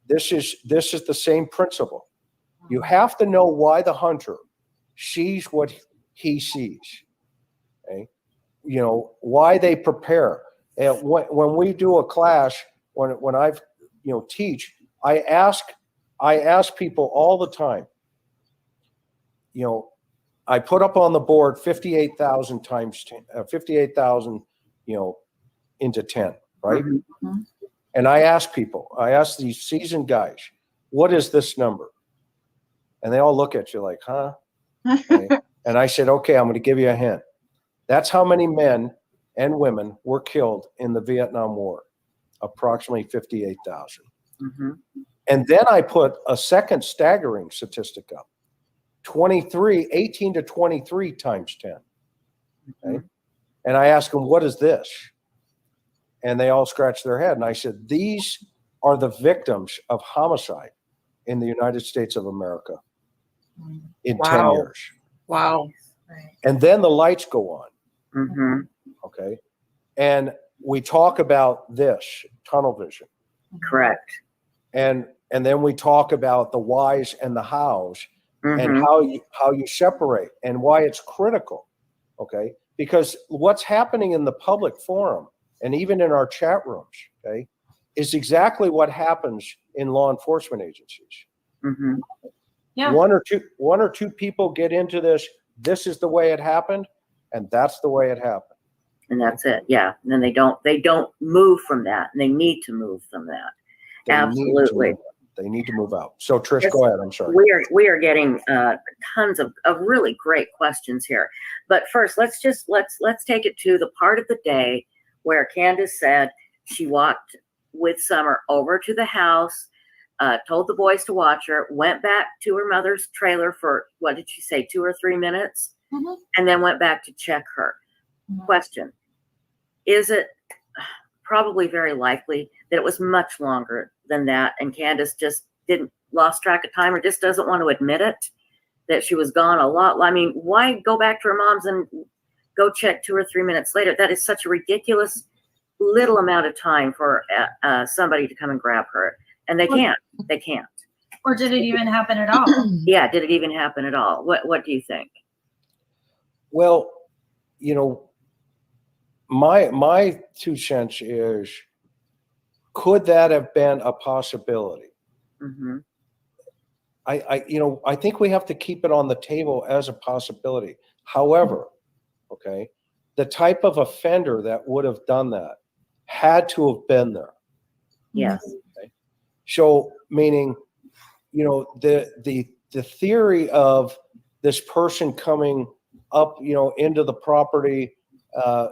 this is the same principle. You have to know why the hunter sees what he sees. Okay. Why they prepare. And when we do a class, when I've teach, I ask people all the time. I put up on the board 58,000 times 10, 58,000, into 10, right? Mhm. And I ask these seasoned guys, what is this number? And they all look at you like, huh? Okay. And I said, okay, I'm going to give you a hint. That's how many men and women were killed in the Vietnam War, approximately 58,000. Mhm. And then I put a second staggering statistic up, 18 to 23 times 10. Okay. And I asked them, what is this? And they all scratched their head. And I said, these are the victims of homicide in the United States of America in 10 Wow. years. Wow. And then the lights go on. Mhm. Okay. And we talk about this tunnel vision. Correct. And then we talk about the whys and the hows and Mhm. how you separate and why it's critical. Okay. Because what's happening in the public forum and even in our chat rooms, okay, is exactly what happens in law enforcement agencies. Mhm. Yeah. One or two people get into this. This is the way it happened, and that's the way it happened. And that's it. Yeah. And then they don't move from that. And they need to move from that. Absolutely. They need to move out. So Trish, Yes. go ahead. I'm sorry. We are getting tons of really great questions here. But first, let's take it to the part of the day where Candace said she walked with Summer over to the house, told the boys to watch her, went back to her mother's trailer for, what did she say, 2 or 3 minutes, and then went back to check her. Question: is it probably very likely that it was much longer than that. And Candace just lost track of time or just doesn't want to admit it, that she was gone a lot. I mean, why go back to her mom's and go check 2 or 3 minutes later? That is such a ridiculous little amount of time for somebody to come and grab her. And they can't. Or did it even happen at all? Yeah, did it even happen at all? What do you think? Well, you know, my 2 cents is, could that have been a possibility? Mm-hmm. I think we have to keep it on the table as a possibility. However, okay, the type of offender that would have done that had to have been there. Yes. Okay? So, meaning, you know, the theory of this person coming up, you know, into the property,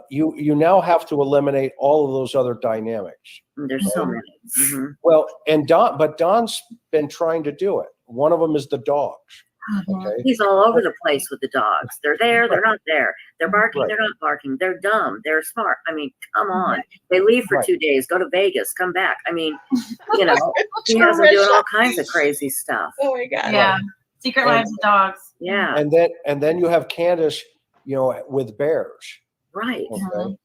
you now have to eliminate all of those other dynamics. There's so many. Mm-hmm. Well, and Don's been trying to do it. One of them is the dogs. Okay. He's all over the place with the dogs. They're there, they're not there. They're barking, Right. they're not barking. They're dumb, they're smart. I mean, come on. They leave for Right. 2 days, go to Vegas, come back. I mean, you know, he has them doing all kinds of crazy stuff. Oh my God. Yeah. Secret Lives of Dogs. Yeah, And then you have Candace, you know, with bears. right. Okay.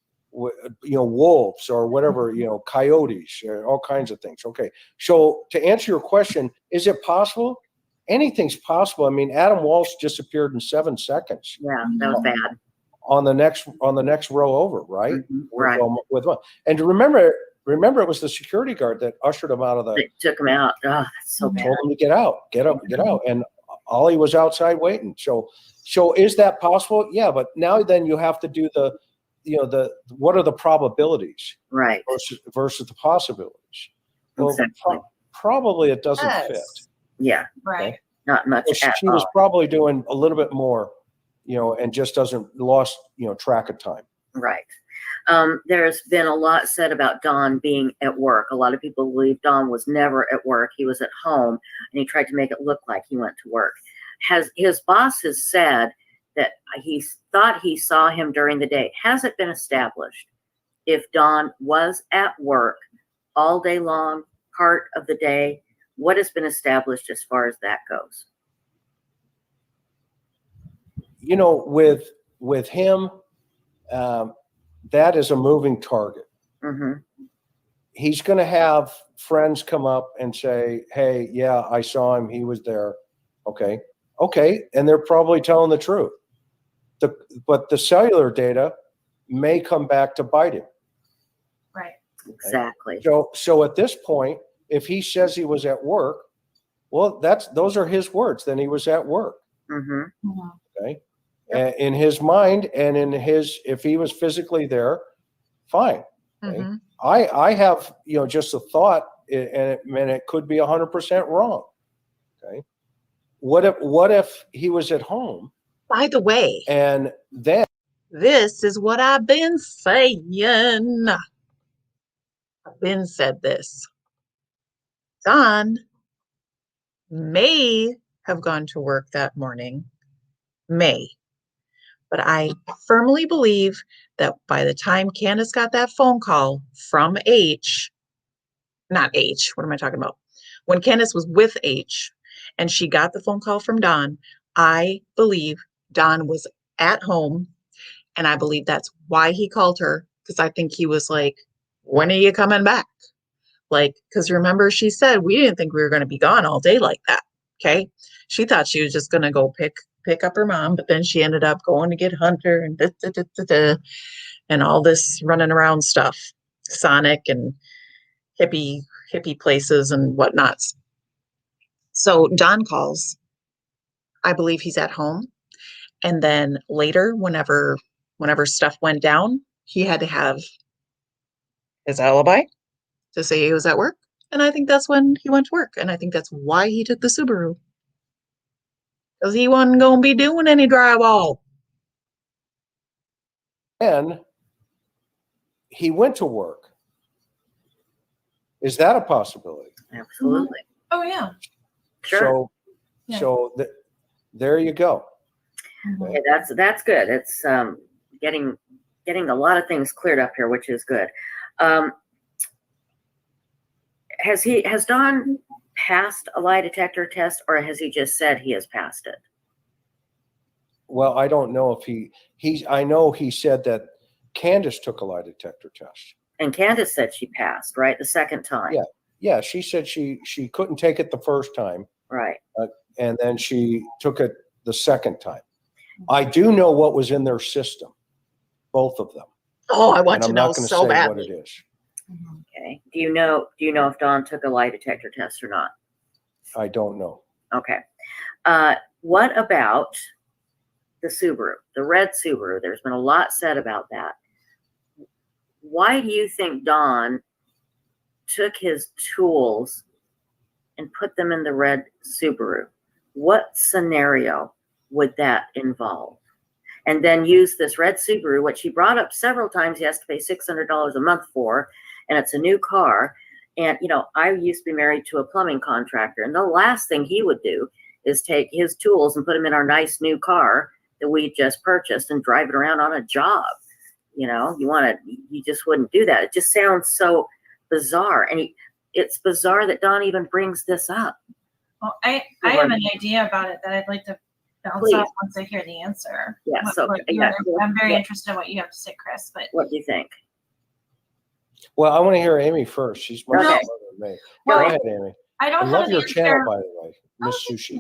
You know, wolves or whatever, you know, coyotes, all kinds of things. Okay. So to answer your question, is it possible? Anything's possible. I mean, Adam Walsh disappeared in 7 seconds Yeah, that was bad. on the next row over, right? Mhm, right. With one. And remember, it was the security guard that ushered him out of the. They took him out. Oh, that's so bad. Told him to get out, get out, and Ollie was outside waiting. So is that possible? Yeah, but now then you have to do what are the probabilities Right. versus the possibilities? Well, Exactly. probably it doesn't fit. Yeah, Right. not much Well, at she was all. probably doing a little bit more, you know, and just lost, you know, track of time. Right. There's been a lot said about Don being at work. A lot of people believe Don was never at work. He was at home, and he tried to make it look like he went to work. His boss has said that he thought he saw him during the day. Has it been established if Don was at work all day long, part of the day? What has been established as far as that goes? You know, with him, that is a moving target. Mm-hmm. He's going to have friends come up and say, "Hey, yeah, I saw him. He was there." Okay, and they're probably telling the truth. But the cellular data may come back to bite him. Right. Exactly. So at this point, if he says he was at work, well, those are his words. Then he was at work. Mm-hmm. Okay. In his mind and if he was physically there, fine. Okay? Mhm. I have, you know, just a thought, and it could be 100% wrong. Okay. What if he was at home? By the way, And then this is what I've been saying. I've been said this. Don may have gone to work that morning. May. But I firmly believe that by the time Candace got that phone call from not H, what am I talking about? When Candace was with H and she got the phone call from Don, I believe Don was at home, and I believe that's why he called her, because I think he was like, when are you coming back? Like, because remember, she said we didn't think we were going to be gone all day like that. Okay. She thought she was just going to go pick up her mom, but then she ended up going to get Hunter and all this running around stuff, Sonic and hippie places and whatnots. So Don calls. I believe he's at home. And then later, whenever stuff went down, he had to have his alibi to say he was at work. And I think that's when he went to work. And I think that's why he took the Subaru. Because he wasn't going to be doing any drywall. he went to work. Is that a possibility? Absolutely. Oh yeah. Sure. So there you go. Okay, that's good. It's getting a lot of things cleared up here, which is good. has Don passed a lie detector test, or has he just said he has passed it? Well, I don't know if I know he said that Candace took a lie detector test. And Candace said she passed, right? The second time. Yeah. Yeah. She said she couldn't take it the first time. Right. And then she took it the second time. I do know what was in their system, both of them. Oh, I want And to I'm know not going to so say badly. what it is. Okay. Do you know if Don took a lie detector test or not? I don't know. Okay. What about the Subaru, the red Subaru? There's been a lot said about that. Why do you think Don took his tools and put them in the red Subaru? What scenario would that involve? And then use this red Subaru, which he brought up several times. He has to pay $600 a month for, and it's a new car. And, I used to be married to a plumbing contractor, and the last thing he would do is take his tools and put them in our nice new car that we just purchased and drive it around on a job. You just wouldn't do that. It just sounds so bizarre. And it's bizarre that Don even brings this up. Well, I have an idea about it that I'd like to bounce Please. off once I hear the answer. Yeah, I'm very interested in what you have to say, Chris. But what do you think? Well, I want to hear Amy first. She's much Okay. smarter than me. Well, Go ahead, Amy. I don't I have love an your answer. channel, by the way, Miss Sushi.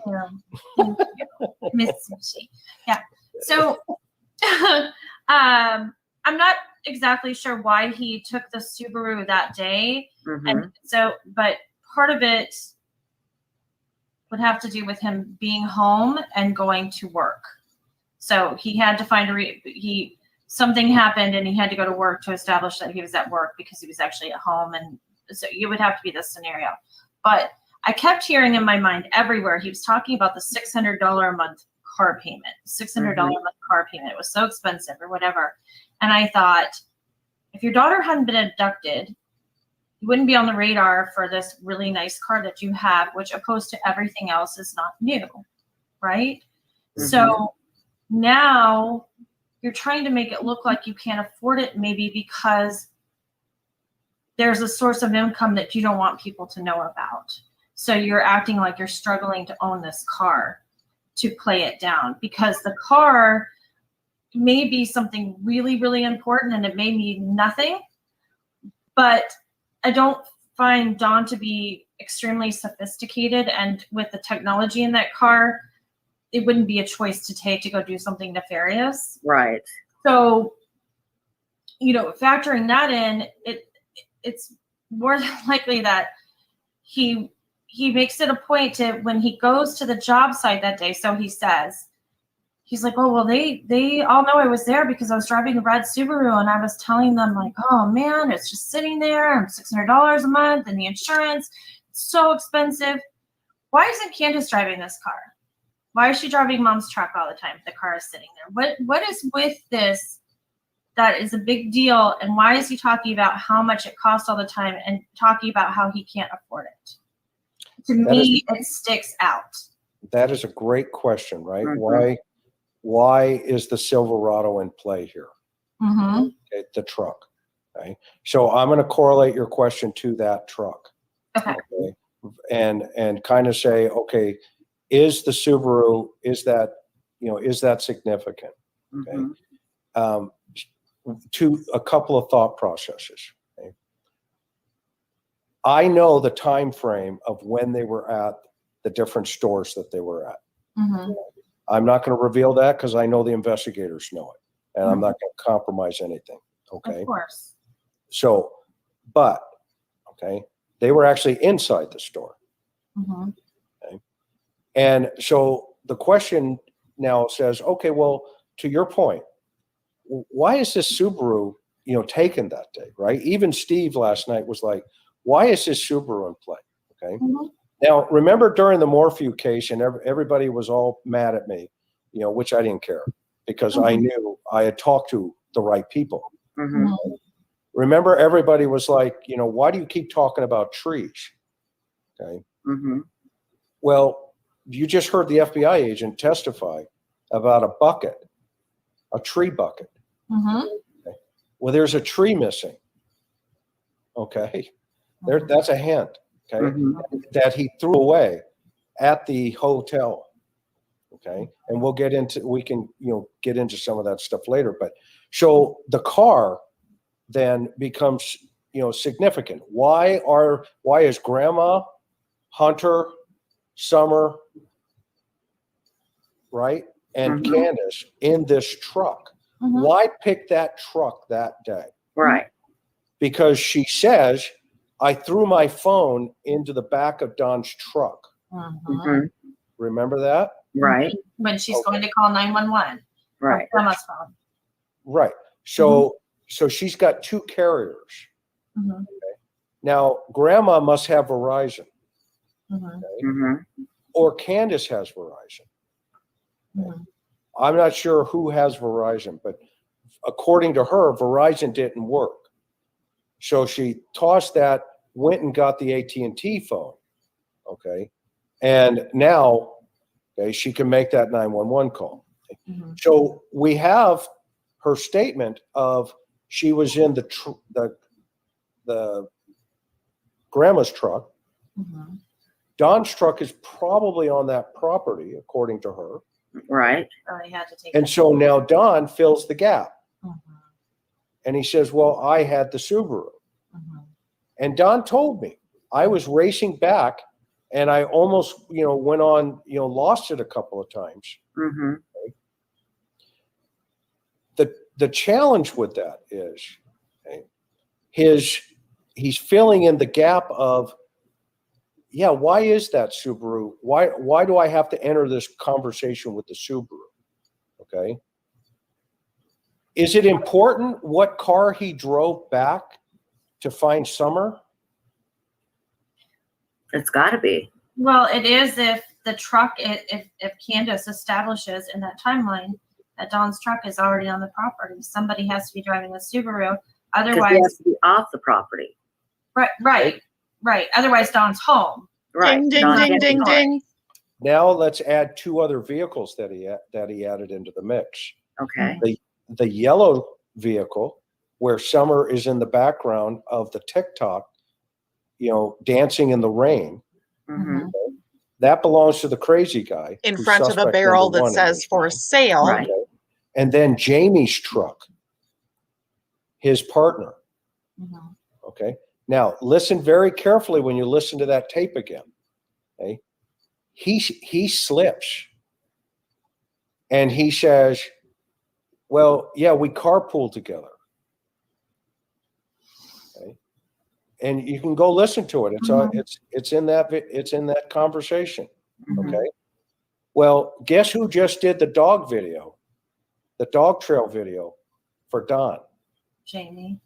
Thank you, Miss Sushi. Yeah. So, I'm not exactly sure why he took the Subaru that day, Mhm. and so, but part of it would have to do with him being home and going to work. So he had to find something happened and he had to go to work to establish that he was at work because he was actually at home. And so it would have to be this scenario. But I kept hearing in my mind everywhere, he was talking about the $600 a month car payment, $600 a month car payment. It was so expensive or whatever. And I thought, if your daughter hadn't been abducted, you wouldn't be on the radar for this really nice car that you have, which opposed to everything else is not new, right? So now you're trying to make it look like you can't afford it, maybe because there's a source of income that you don't want people to know about. So you're acting like you're struggling to own this car to play it down, because the car may be something really, really important and it may mean nothing, but I don't find Don to be extremely sophisticated, and with the technology in that car, it wouldn't be a choice to take to go do something nefarious. Right. So, factoring that in, it's more than likely that he makes it a point to, when he goes to the job site that day, so he says, he's like, oh, well, they all know I was there because I was driving a red Subaru and I was telling them, like, oh man, it's just sitting there and $600 a month and the insurance, it's so expensive. Why isn't Candace driving this car? Why is she driving mom's truck all the time if the car is sitting there? What is with this that is a big deal, and why is he talking about how much it costs all the time and talking about how he can't afford it? To me, it sticks out. That is a great question, right? Mhm. Why is the Silverado in play here? Mm-hmm. Okay, the truck. Okay. So I'm going to correlate your question to that truck. Okay. Okay. And kind of say, okay, is the Subaru, is that significant? Okay. To a couple of thought processes. Okay. I know the time frame of when they were at the different stores that they were at. Mm-hmm. I'm not going to reveal that because I know the investigators know it, and I'm not going to compromise anything. Okay. Of course. So, but okay, they were actually inside the store. Mm-hmm. Okay. And so the question now says, okay, well, to your point, why is this Subaru, taken that day, right? Even Steve last night was like, why is this Subaru in play? Okay. Mm-hmm. Now, remember during the Morphew case, and everybody was all mad at me, which I didn't care because I knew I had talked to the right people. Mm-hmm. Remember, everybody was like, why do you keep talking about trees? Okay. Mm-hmm. Well, you just heard the FBI agent testify about a bucket, a tree bucket. Mm-hmm. Okay. Well, there's a tree missing. Okay. That's a hint. okay, Mhm. that he threw away at the hotel. Okay, and we can get into some of that stuff later. But so the car then becomes significant. Why is Grandma, Hunter, Summer, right, and Mhm. Candace in this truck? Mhm. Why pick that truck that day? Right. Because she says, I threw my phone into the back of Don's truck. Mhm. Remember that? Right. When she's Okay. going to call 911. Right. Grandma's phone. Right. So she's got two carriers. Mhm. Now, Grandma must have Verizon, Mhm. Mhm. or Candace has Verizon. Mhm. I'm not sure who has Verizon, but according to her, Verizon didn't work. So she tossed that, went and got the AT&T phone. Okay. And now, okay, she can make that 911 call. Mhm. So we have her statement of she was in the grandma's truck. Mhm. Don's truck is probably on that property, according to her. Right. So they had to take. And so now Don fills the gap. Mhm. And he says, well, I had the Subaru. Mhm. And Don told me I was racing back and I almost, went on, lost it a couple of times. Mhm. The challenge with that is okay, he's filling in the gap of, yeah, why is that Subaru? Why do I have to enter this conversation with the Subaru? Okay. Is it important what car he drove back to find Summer? It's got to be. Well, it is if the truck, if Candace establishes in that timeline that Don's truck is already on the property, somebody has to be driving the Subaru. Because he Otherwise, has to be off the property. right. Otherwise, Don's home. Right. Ding, ding, Don ding, can't be ding, gone. ding. Now let's add two other vehicles that he added into the mix. Okay. The yellow vehicle, where Summer is in the background of the TikTok, dancing in the rain. Mhm. That belongs to the crazy guy In who's front of a suspect barrel number that one in says his for mind. sale. Right. And then Jamie's truck, his partner. Mhm. Okay. Now listen very carefully when you listen to that tape again. Okay. He slips and he says, well, yeah, we carpool together. Okay. And you can go listen to it. It's in that conversation. Mhm. Okay. Well, guess who just did the dog trail video for Don? Jamie.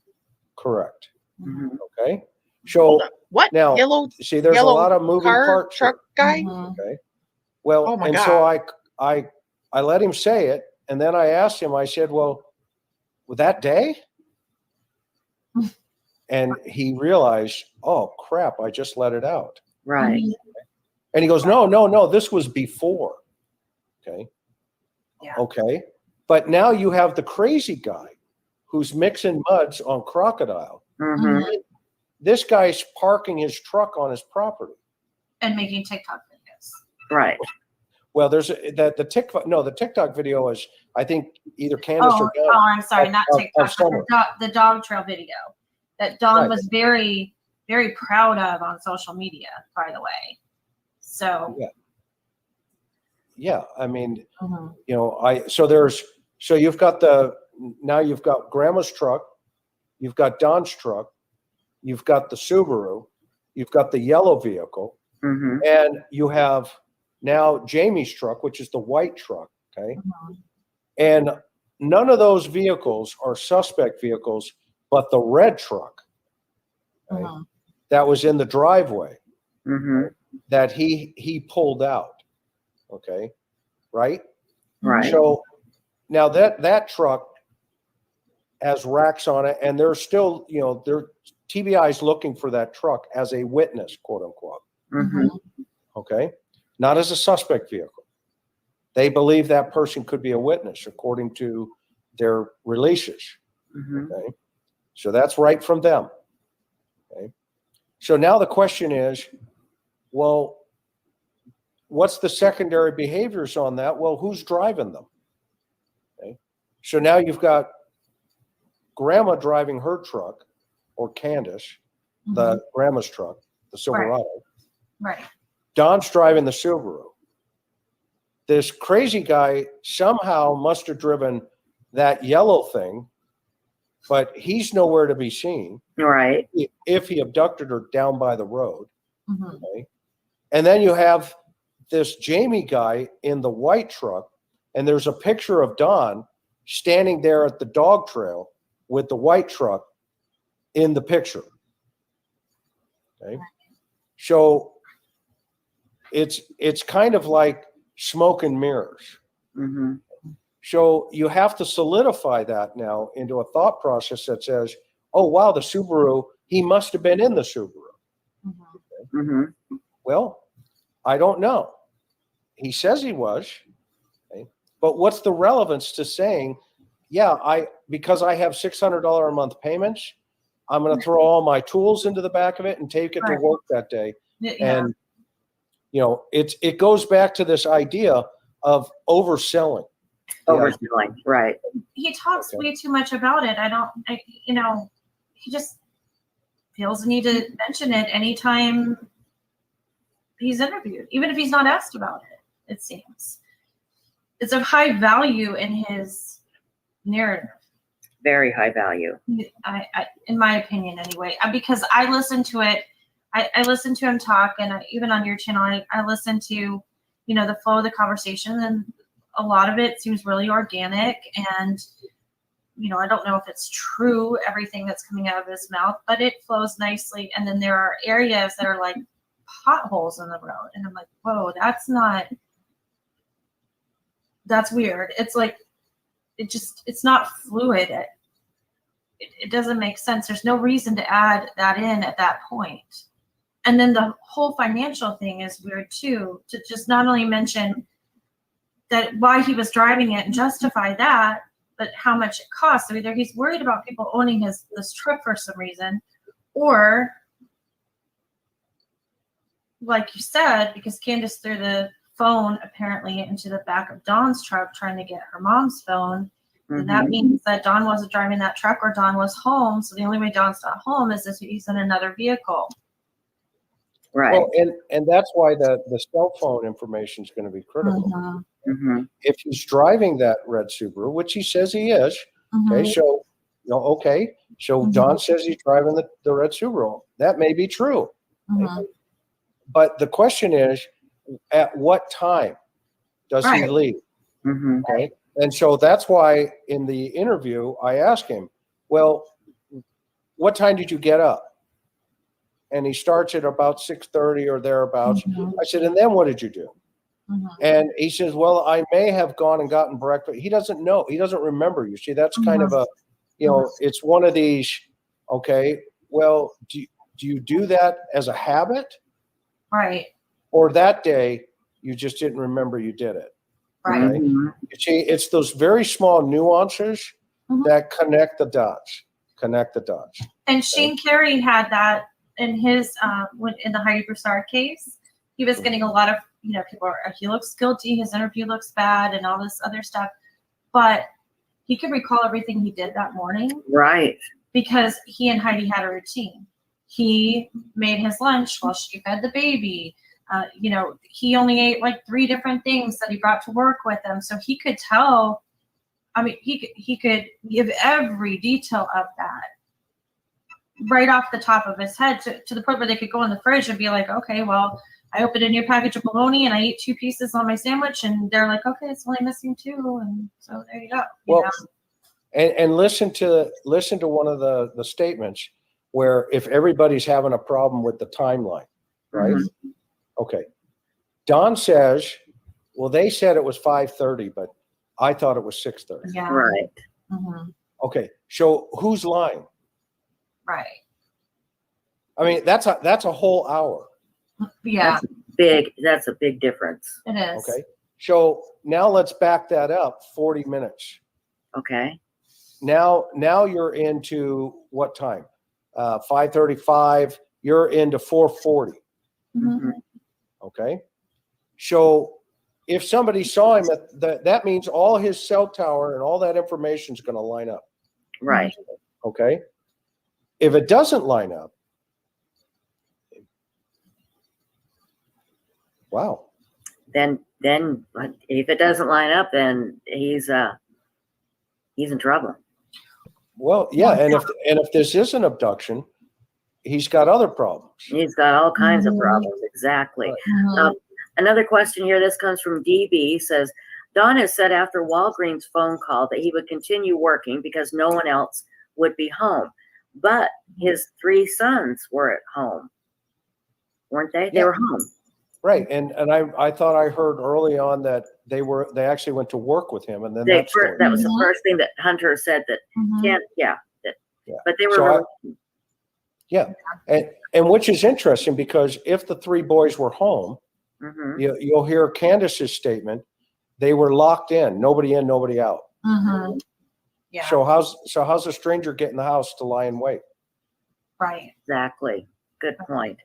Correct. Mhm. Okay. Hold So on. What? now, Yellow see, there's a yellow lot of moving car parts truck here. guy? Mhm. Okay. Well, Oh my and God. so I let him say it, and then I asked him. I said, "Well, with that day," and he realized, "Oh crap! I just let it out." Right. And he goes, "No, this was before." Okay. Yeah. Okay. But now you have the crazy guy who's mixing muds on Crocodile. Mhm. This guy's parking his truck on his property. And making TikTok videos. Right. Well, there's the TikTok video is, I think, either Candace or Don. I'm sorry, not of TikTok, Summer. but the dog trail video that Don Right. was very, very proud of on social media, by the way. So. Yeah, I mean, Mhm. so you've got you've got Grandma's truck, you've got Don's truck, you've got the Subaru, you've got the yellow vehicle, Mhm. and you have now Jamie's truck, which is the white truck. Okay. Mhm. And none of those vehicles are suspect vehicles, but the red truck, okay, Mhm. that was in the driveway Mhm. that he pulled out. Okay. Right. Right. So now that truck has racks on it, and they're still, TBI is looking for that truck as a witness, quote unquote. Mhm. Okay. Not as a suspect vehicle. They believe that person could be a witness according to their releases. Mhm. Okay. So that's right from them. Okay. So now the question is, well, what's the secondary behaviors on that? Well, who's driving them? Okay. So now you've got grandma driving her truck, or Candace, the grandma's truck, the Silverado. Right. Don's driving the Subaru. This crazy guy somehow must have driven that yellow thing, but he's nowhere to be seen. Right. If he abducted her down by the road. Okay. And then you have this Jamie guy in the white truck, and there's a picture of Don standing there at the dog trail with the white truck in the picture. Okay. So it's kind of like smoke and mirrors. Mm-hmm. So you have to solidify that now into a thought process that says, oh, wow, the Subaru, he must have been in the Subaru. Mm-hmm. Well, I don't know. He says he was. Okay. But what's the relevance to saying, yeah, because I have $600 a month payments, I'm going to throw all my tools into the back of it and take it to work that day. Yeah. And, you know, it goes back to this idea of overselling. Overselling, right. He talks way too much about it. He just feels the need to mention it anytime he's interviewed, even if he's not asked about it, it seems. It's of high value in his narrative. Very high value. I in my opinion, anyway, because I listen to it. I listen to him talk, and even on your channel, I listen to, the flow of the conversation, and a lot of it seems really organic. And, I don't know if it's true, everything that's coming out of his mouth, but it flows nicely. And then there are areas that are like potholes in the road. And I'm like, whoa, that's weird. It's like, it's not fluid. It doesn't make sense. There's no reason to add that in at that point. And then the whole financial thing is weird too, to just not only mention that why he was driving it and justify that, but how much it costs. So either he's worried about people owning this trip for some reason, or like you said, because Candace threw the phone apparently into the back of Dawn's truck trying to get her mom's phone. And that means that Dawn wasn't driving that truck, or Dawn was home. So the only way Dawn's not home is if he's in another vehicle. Right. Well, and that's why the cell phone information is going to be critical. Mm-hmm. If he's driving that red Subaru, which he says he is, okay, so so Don says he's driving the red Subaru. That may be true. Okay? But the question is, at what time does he leave? Mm-hmm. Okay. And so that's why in the interview, I asked him, well, what time did you get up? And he starts at about 6:30 or thereabouts. I said, and then what did you do? And he says, well, I may have gone and gotten breakfast. He doesn't know. He doesn't remember. You see, that's kind of a, it's one of these, okay, well, do you do that as a habit? Right. Or that day, you just didn't remember you did it. Right. Okay? You see, it's those very small nuances that connect the dots. And Shane Carey had that in his, in the Heidi Broussard case. He was getting a lot of, people are, he looks guilty, his interview looks bad, and all this other stuff. But he could recall everything he did that morning. Right. Because he and Heidi had a routine. He made his lunch while she fed the baby. He only ate like 3 different things that he brought to work with him. So he could tell, he could give every detail of that right off the top of his head to the point where they could go in the fridge and be like, okay, well, I opened a new package of bologna and I ate 2 pieces on my sandwich, and they're like, okay, it's only missing 2. And so there you go. Well, and listen to one of the statements where if everybody's having a problem with the timeline, right? Okay. Don says, well, they said it was 5:30, but I thought it was 6:30. Yeah. Right. Okay. So who's lying? Right. I mean, that's a whole hour. Yeah. That's a big difference. It is. Okay. So now let's back that up 40 minutes. Okay. Now you're into what time? 5:35. you're into 440. Mhm. Okay. So if somebody saw him that means all his cell tower and all that information is going to line up. Right. Okay. If it doesn't line up, wow. Then if it doesn't line up, then he's in trouble. Well, yeah. And if this is an abduction, he's got other problems. He's got all kinds of problems. Exactly. Mhm. Another question here. This comes from DB. Says, Don has said after Walgreens' phone call that he would continue working because no one else would be home. But his 3 sons were at home, weren't they? They Yeah. were home. Right. And I thought I heard early on that they actually went to work with him, and then That was the Mhm. first thing that Hunter said that Mhm. can't, Yeah. but they were So really, yeah. And which is interesting because if the 3 boys were home, Mhm. you'll hear Candace's statement. They were locked in, nobody in, nobody out. Mhm. Yeah. So how's a stranger get in the house to lie in wait? Right. Exactly. Good point.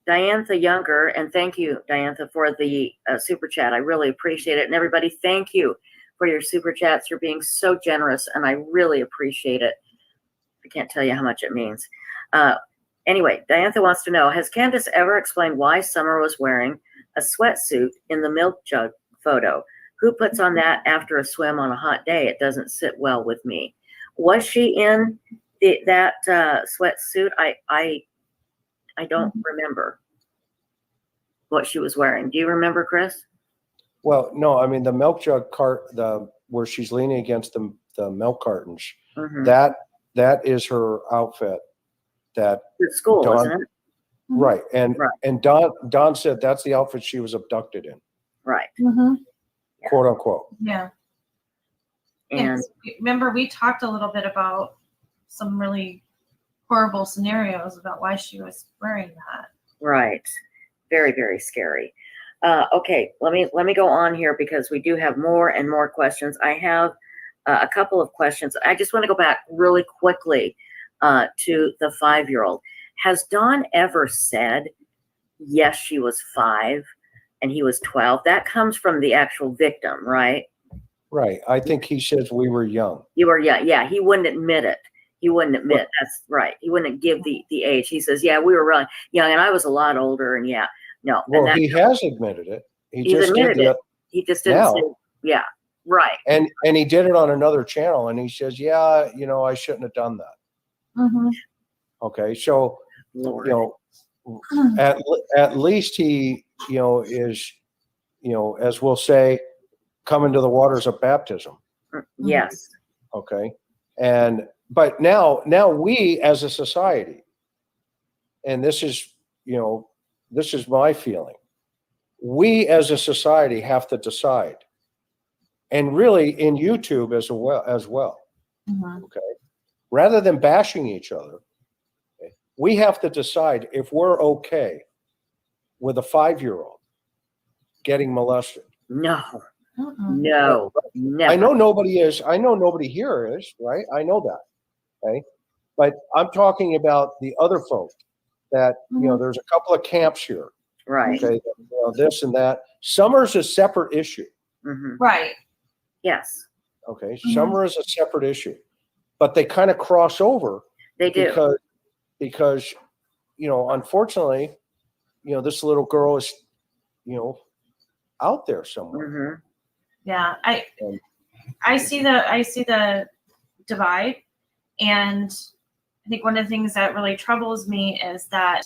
Diantha Younger, and thank you, Diantha, for the super chat. I really appreciate it. And everybody, thank you for your super chats. You're being so generous, and I really appreciate it. I can't tell you how much it means. Anyway, Diantha wants to know, has Candace ever explained why Summer was wearing a sweatsuit in the milk jug photo? Who puts on that after a swim on a hot day? It doesn't sit well with me. Was she in that sweatsuit? I don't remember what she was wearing. Do you remember, Chris? Well, no, I mean the milk jug cart, where she's leaning against the milk cartons. Mhm. That is her outfit. That At school, Dawn- isn't it? right, and Right. and Don said that's the outfit she was abducted in, Right. Mhm. quote unquote. Yeah. And Remember, we talked a little bit about some really horrible scenarios about why she was wearing that. right. Very, very scary. Okay, let me go on here because we do have more and more questions. I have a couple of questions. I just want to go back really quickly to the 5-year-old. Has Don ever said, yes, she was 5 and he was 12? That comes from the actual victim, right? Right. I think he says we were young. You were, yeah. He wouldn't admit it. He wouldn't admit that's right. He wouldn't give the age. He says, yeah, we were really young and I was a lot older. And yeah, no. Well, and he has admitted it. he's Just admitted did it. He just didn't now. say, yeah, right. And he did it on another channel, and he says, yeah, I shouldn't have done that. Mhm. Okay, so Lord. at least he is, as we'll say, coming to the waters of baptism. Yes. Okay, but now we as a society, and this is my feeling, we as a society have to decide, and really in YouTube as well. Mhm. Okay, rather than bashing each other, we have to decide if we're okay with a 5-year-old getting molested. No, Mhm. no, never. I know nobody is. I know nobody here is, right? I know that. Okay. But I'm talking about the other folk that, there's a couple of camps here. Right. Okay. This and that. Summer's a separate issue. Mhm. Right. Yes, Okay. Summer is a separate issue, but they kind of cross over they do. because, unfortunately, this little girl is, out there somewhere. Mhm. Yeah. I see the divide, and I think one of the things that really troubles me is that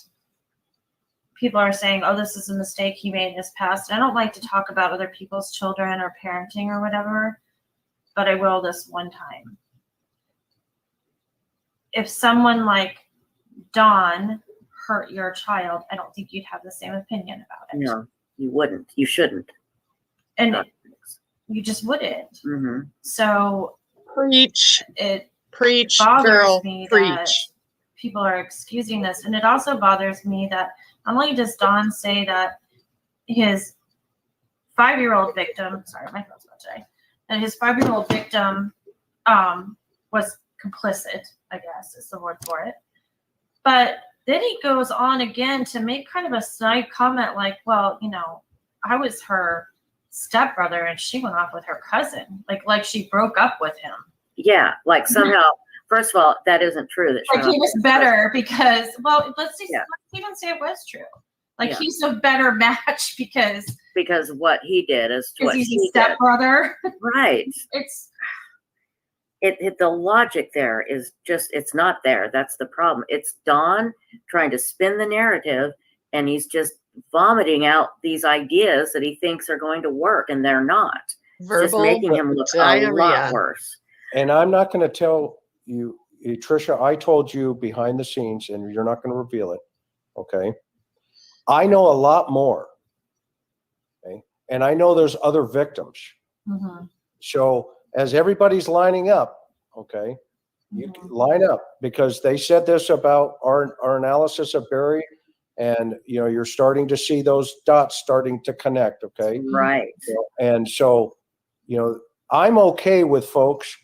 people are saying, oh, this is a mistake he made in his past. I don't like to talk about other people's children or parenting or whatever, but I will this one time. If someone like Don hurt your child, I don't think you'd have the same opinion about it. No, you wouldn't. You shouldn't. And you just wouldn't. Hmm. So Preach, it preach, bothers girl, me that preach. people are excusing this. And it also bothers me that not only does Don say that his 5-year-old victim, sorry, my phone's about today, that his 5-year-old victim was complicit, I guess is the word for it. But then he goes on again to make kind of a snide comment like, well, you know, I was her stepbrother and she went off with her cousin. Like she broke up with him. Yeah, like somehow, first of all, that isn't true. That Like he was better because, well, let's even say it was true. Like he's a better match because what he did is what he's he a stepbrother. Right. It's the logic there is just, it's not there. That's the problem. It's Don trying to spin the narrative, and he's just vomiting out these ideas that he thinks are going to work, and they're not. Verbal just making him look diarrhea. a lot worse. And I'm not going to tell you, Tricia, I told you behind the scenes, and you're not going to reveal it. Okay. I know a lot more. Okay. And I know there's other victims. mm-hmm. So as everybody's lining up, okay, you line up, because they said this about our analysis of Barry, and you know, you're starting to see those dots starting to connect. Okay. Right. And so, you know, I'm okay with folks,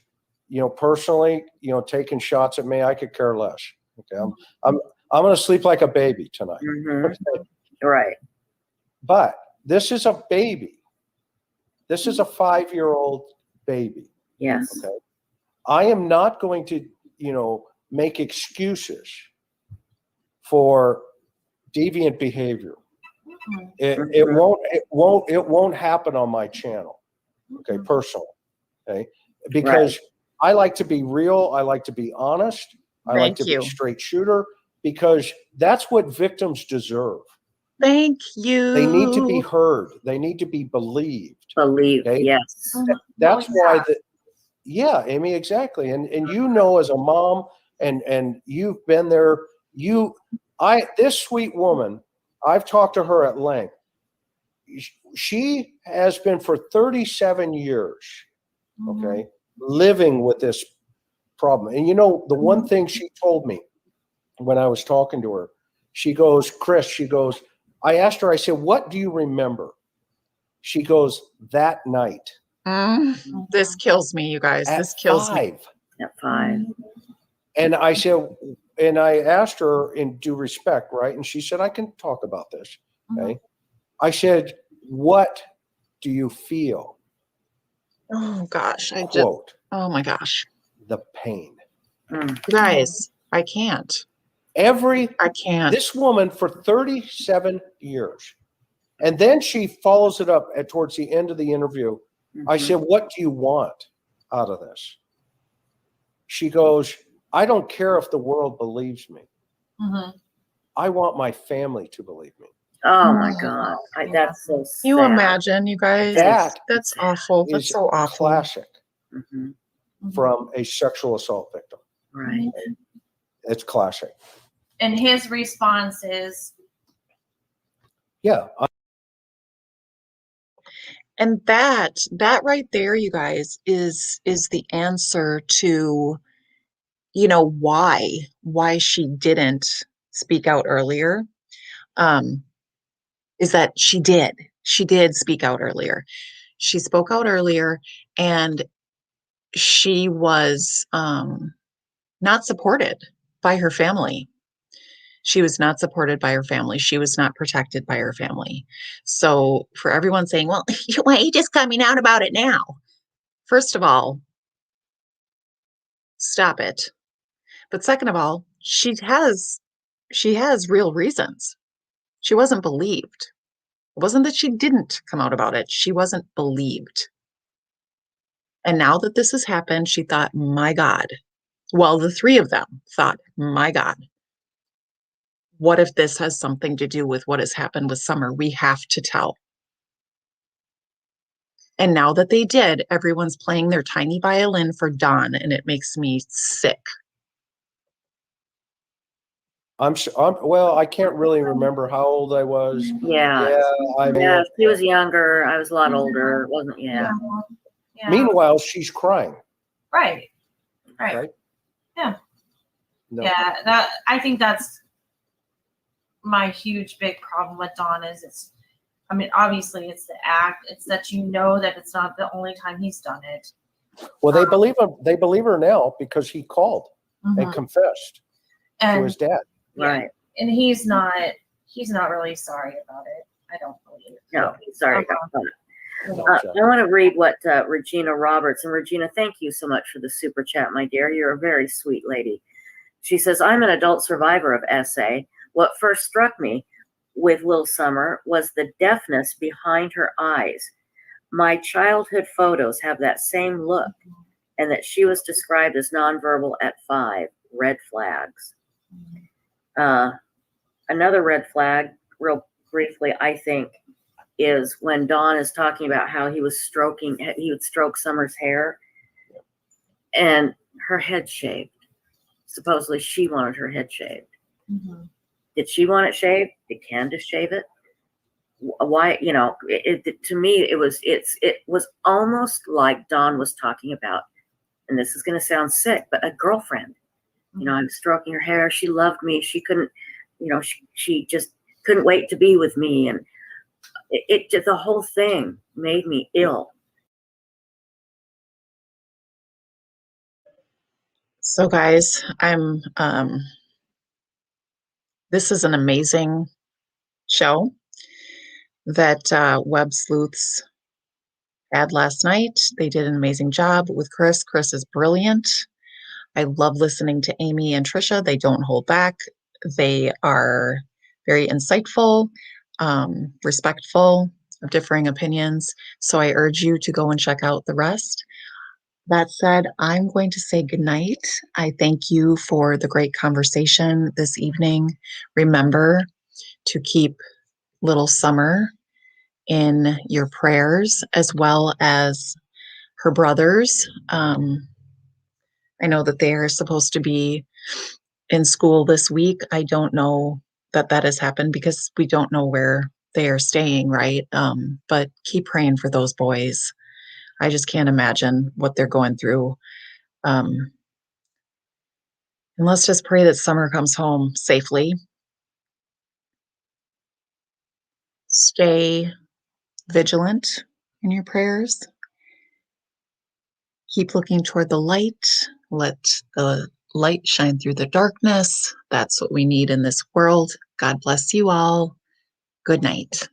you know, personally, you know, taking shots at me. I could care less. Okay. I'm going to sleep like a baby tonight. Mm-hmm. Okay? Right. But this is a baby. This is a 5-year-old baby. Yes. Okay. I am not going to, you know, make excuses for deviant behavior. It won't happen on my channel. Okay, personally. Okay. Because I like to be real, I like to be honest, I like to be a straight shooter, because that's what victims deserve. Thank you. They need to be heard. They need to be believed. Believed, okay? yes. That's why yeah, Amy, exactly. And you know, as a mom, and you've been there, this sweet woman, I've talked to her at length. She has been for 37 years, okay, living with this problem. And you know, the one thing she told me when I was talking to her, she goes, Chris, I asked her, I said, what do you remember? She goes, that night. This kills me, you guys. This kills me. At 5. And I said, and I asked her in due respect, right? And she said, I can talk about this. Okay. I said, what do you feel? Oh gosh. Quote, oh my gosh. the pain. You guys, I can't. I can't. This woman for 37 years. And then she follows it up towards the end of the interview. I said, what do you want out of this? She goes, I don't care if the world believes me. I want my family to believe me. Oh my God. That's so sad. You imagine, you guys? That's awful. That's so awful. Classic from a sexual assault victim. Right. It's classic. And his response is, yeah. And that right there, you guys, is the answer to, you know, why she didn't speak out earlier. Is that she did speak out earlier. She spoke out earlier, and she was not supported by her family. She was not supported by her family. She was not protected by her family. So for everyone saying, well, why are you just coming out about it now? First of all, stop it. But second of all, she has real reasons. She wasn't believed. It wasn't that she didn't come out about it. She wasn't believed. And now that this has happened, she thought, my God. Well, the three of them thought, my God. What if this has something to do with what has happened with Summer? We have to tell. And now that they did, everyone's playing their tiny violin for Dawn, and it makes me sick. Well, I can't really remember how old I was. Yeah. She was younger. I was a lot older. Wasn't, yeah. Meanwhile, she's crying. Right. Yeah. No. Yeah. I think that's my huge big problem with Dawn is obviously it's the act. It's that you know that it's not the only time he's done it. Well, they believe him. They believe her now because he called and confessed to his dad. Right. And he's not really sorry about it. I don't believe. No, sorry about that. Gotcha. I want to read what Regina Roberts, and Regina, thank you so much for the super chat, my dear. You're a very sweet lady. She says, I'm an adult survivor of SA. What first struck me with Lil Summer was the deafness behind her eyes. My childhood photos have that same look, and that she was described as nonverbal at 5. Red flags. Another red flag, real briefly, I think, is when Dawn is talking about how he would stroke Summer's hair and her head shaved. Supposedly she wanted her head shaved. Mm-hmm. Did she want it shaved? Did Candace shave it? Why, to me, it was almost like Dawn was talking about, and this is going to sound sick, but a girlfriend. I was stroking her hair. She loved me. She couldn't, she just couldn't wait to be with me. And the whole thing made me ill. So guys, this is an amazing show that Web Sleuths had last night. They did an amazing job with Chris. Chris is brilliant. I love listening to Amy and Trisha. They don't hold back. They are very insightful, respectful of differing opinions. So I urge you to go and check out the rest. That said, I'm going to say goodnight. I thank you for the great conversation this evening. Remember to keep little Summer in your prayers, as well as her brothers. I know that they are supposed to be in school this week. I don't know that has happened because we don't know where they are staying, right? But keep praying for those boys. I just can't imagine what they're going through. And let's just pray that Summer comes home safely. Stay vigilant in your prayers. Keep looking toward the light. Let the light shine through the darkness. That's what we need in this world. God bless you all. Good night.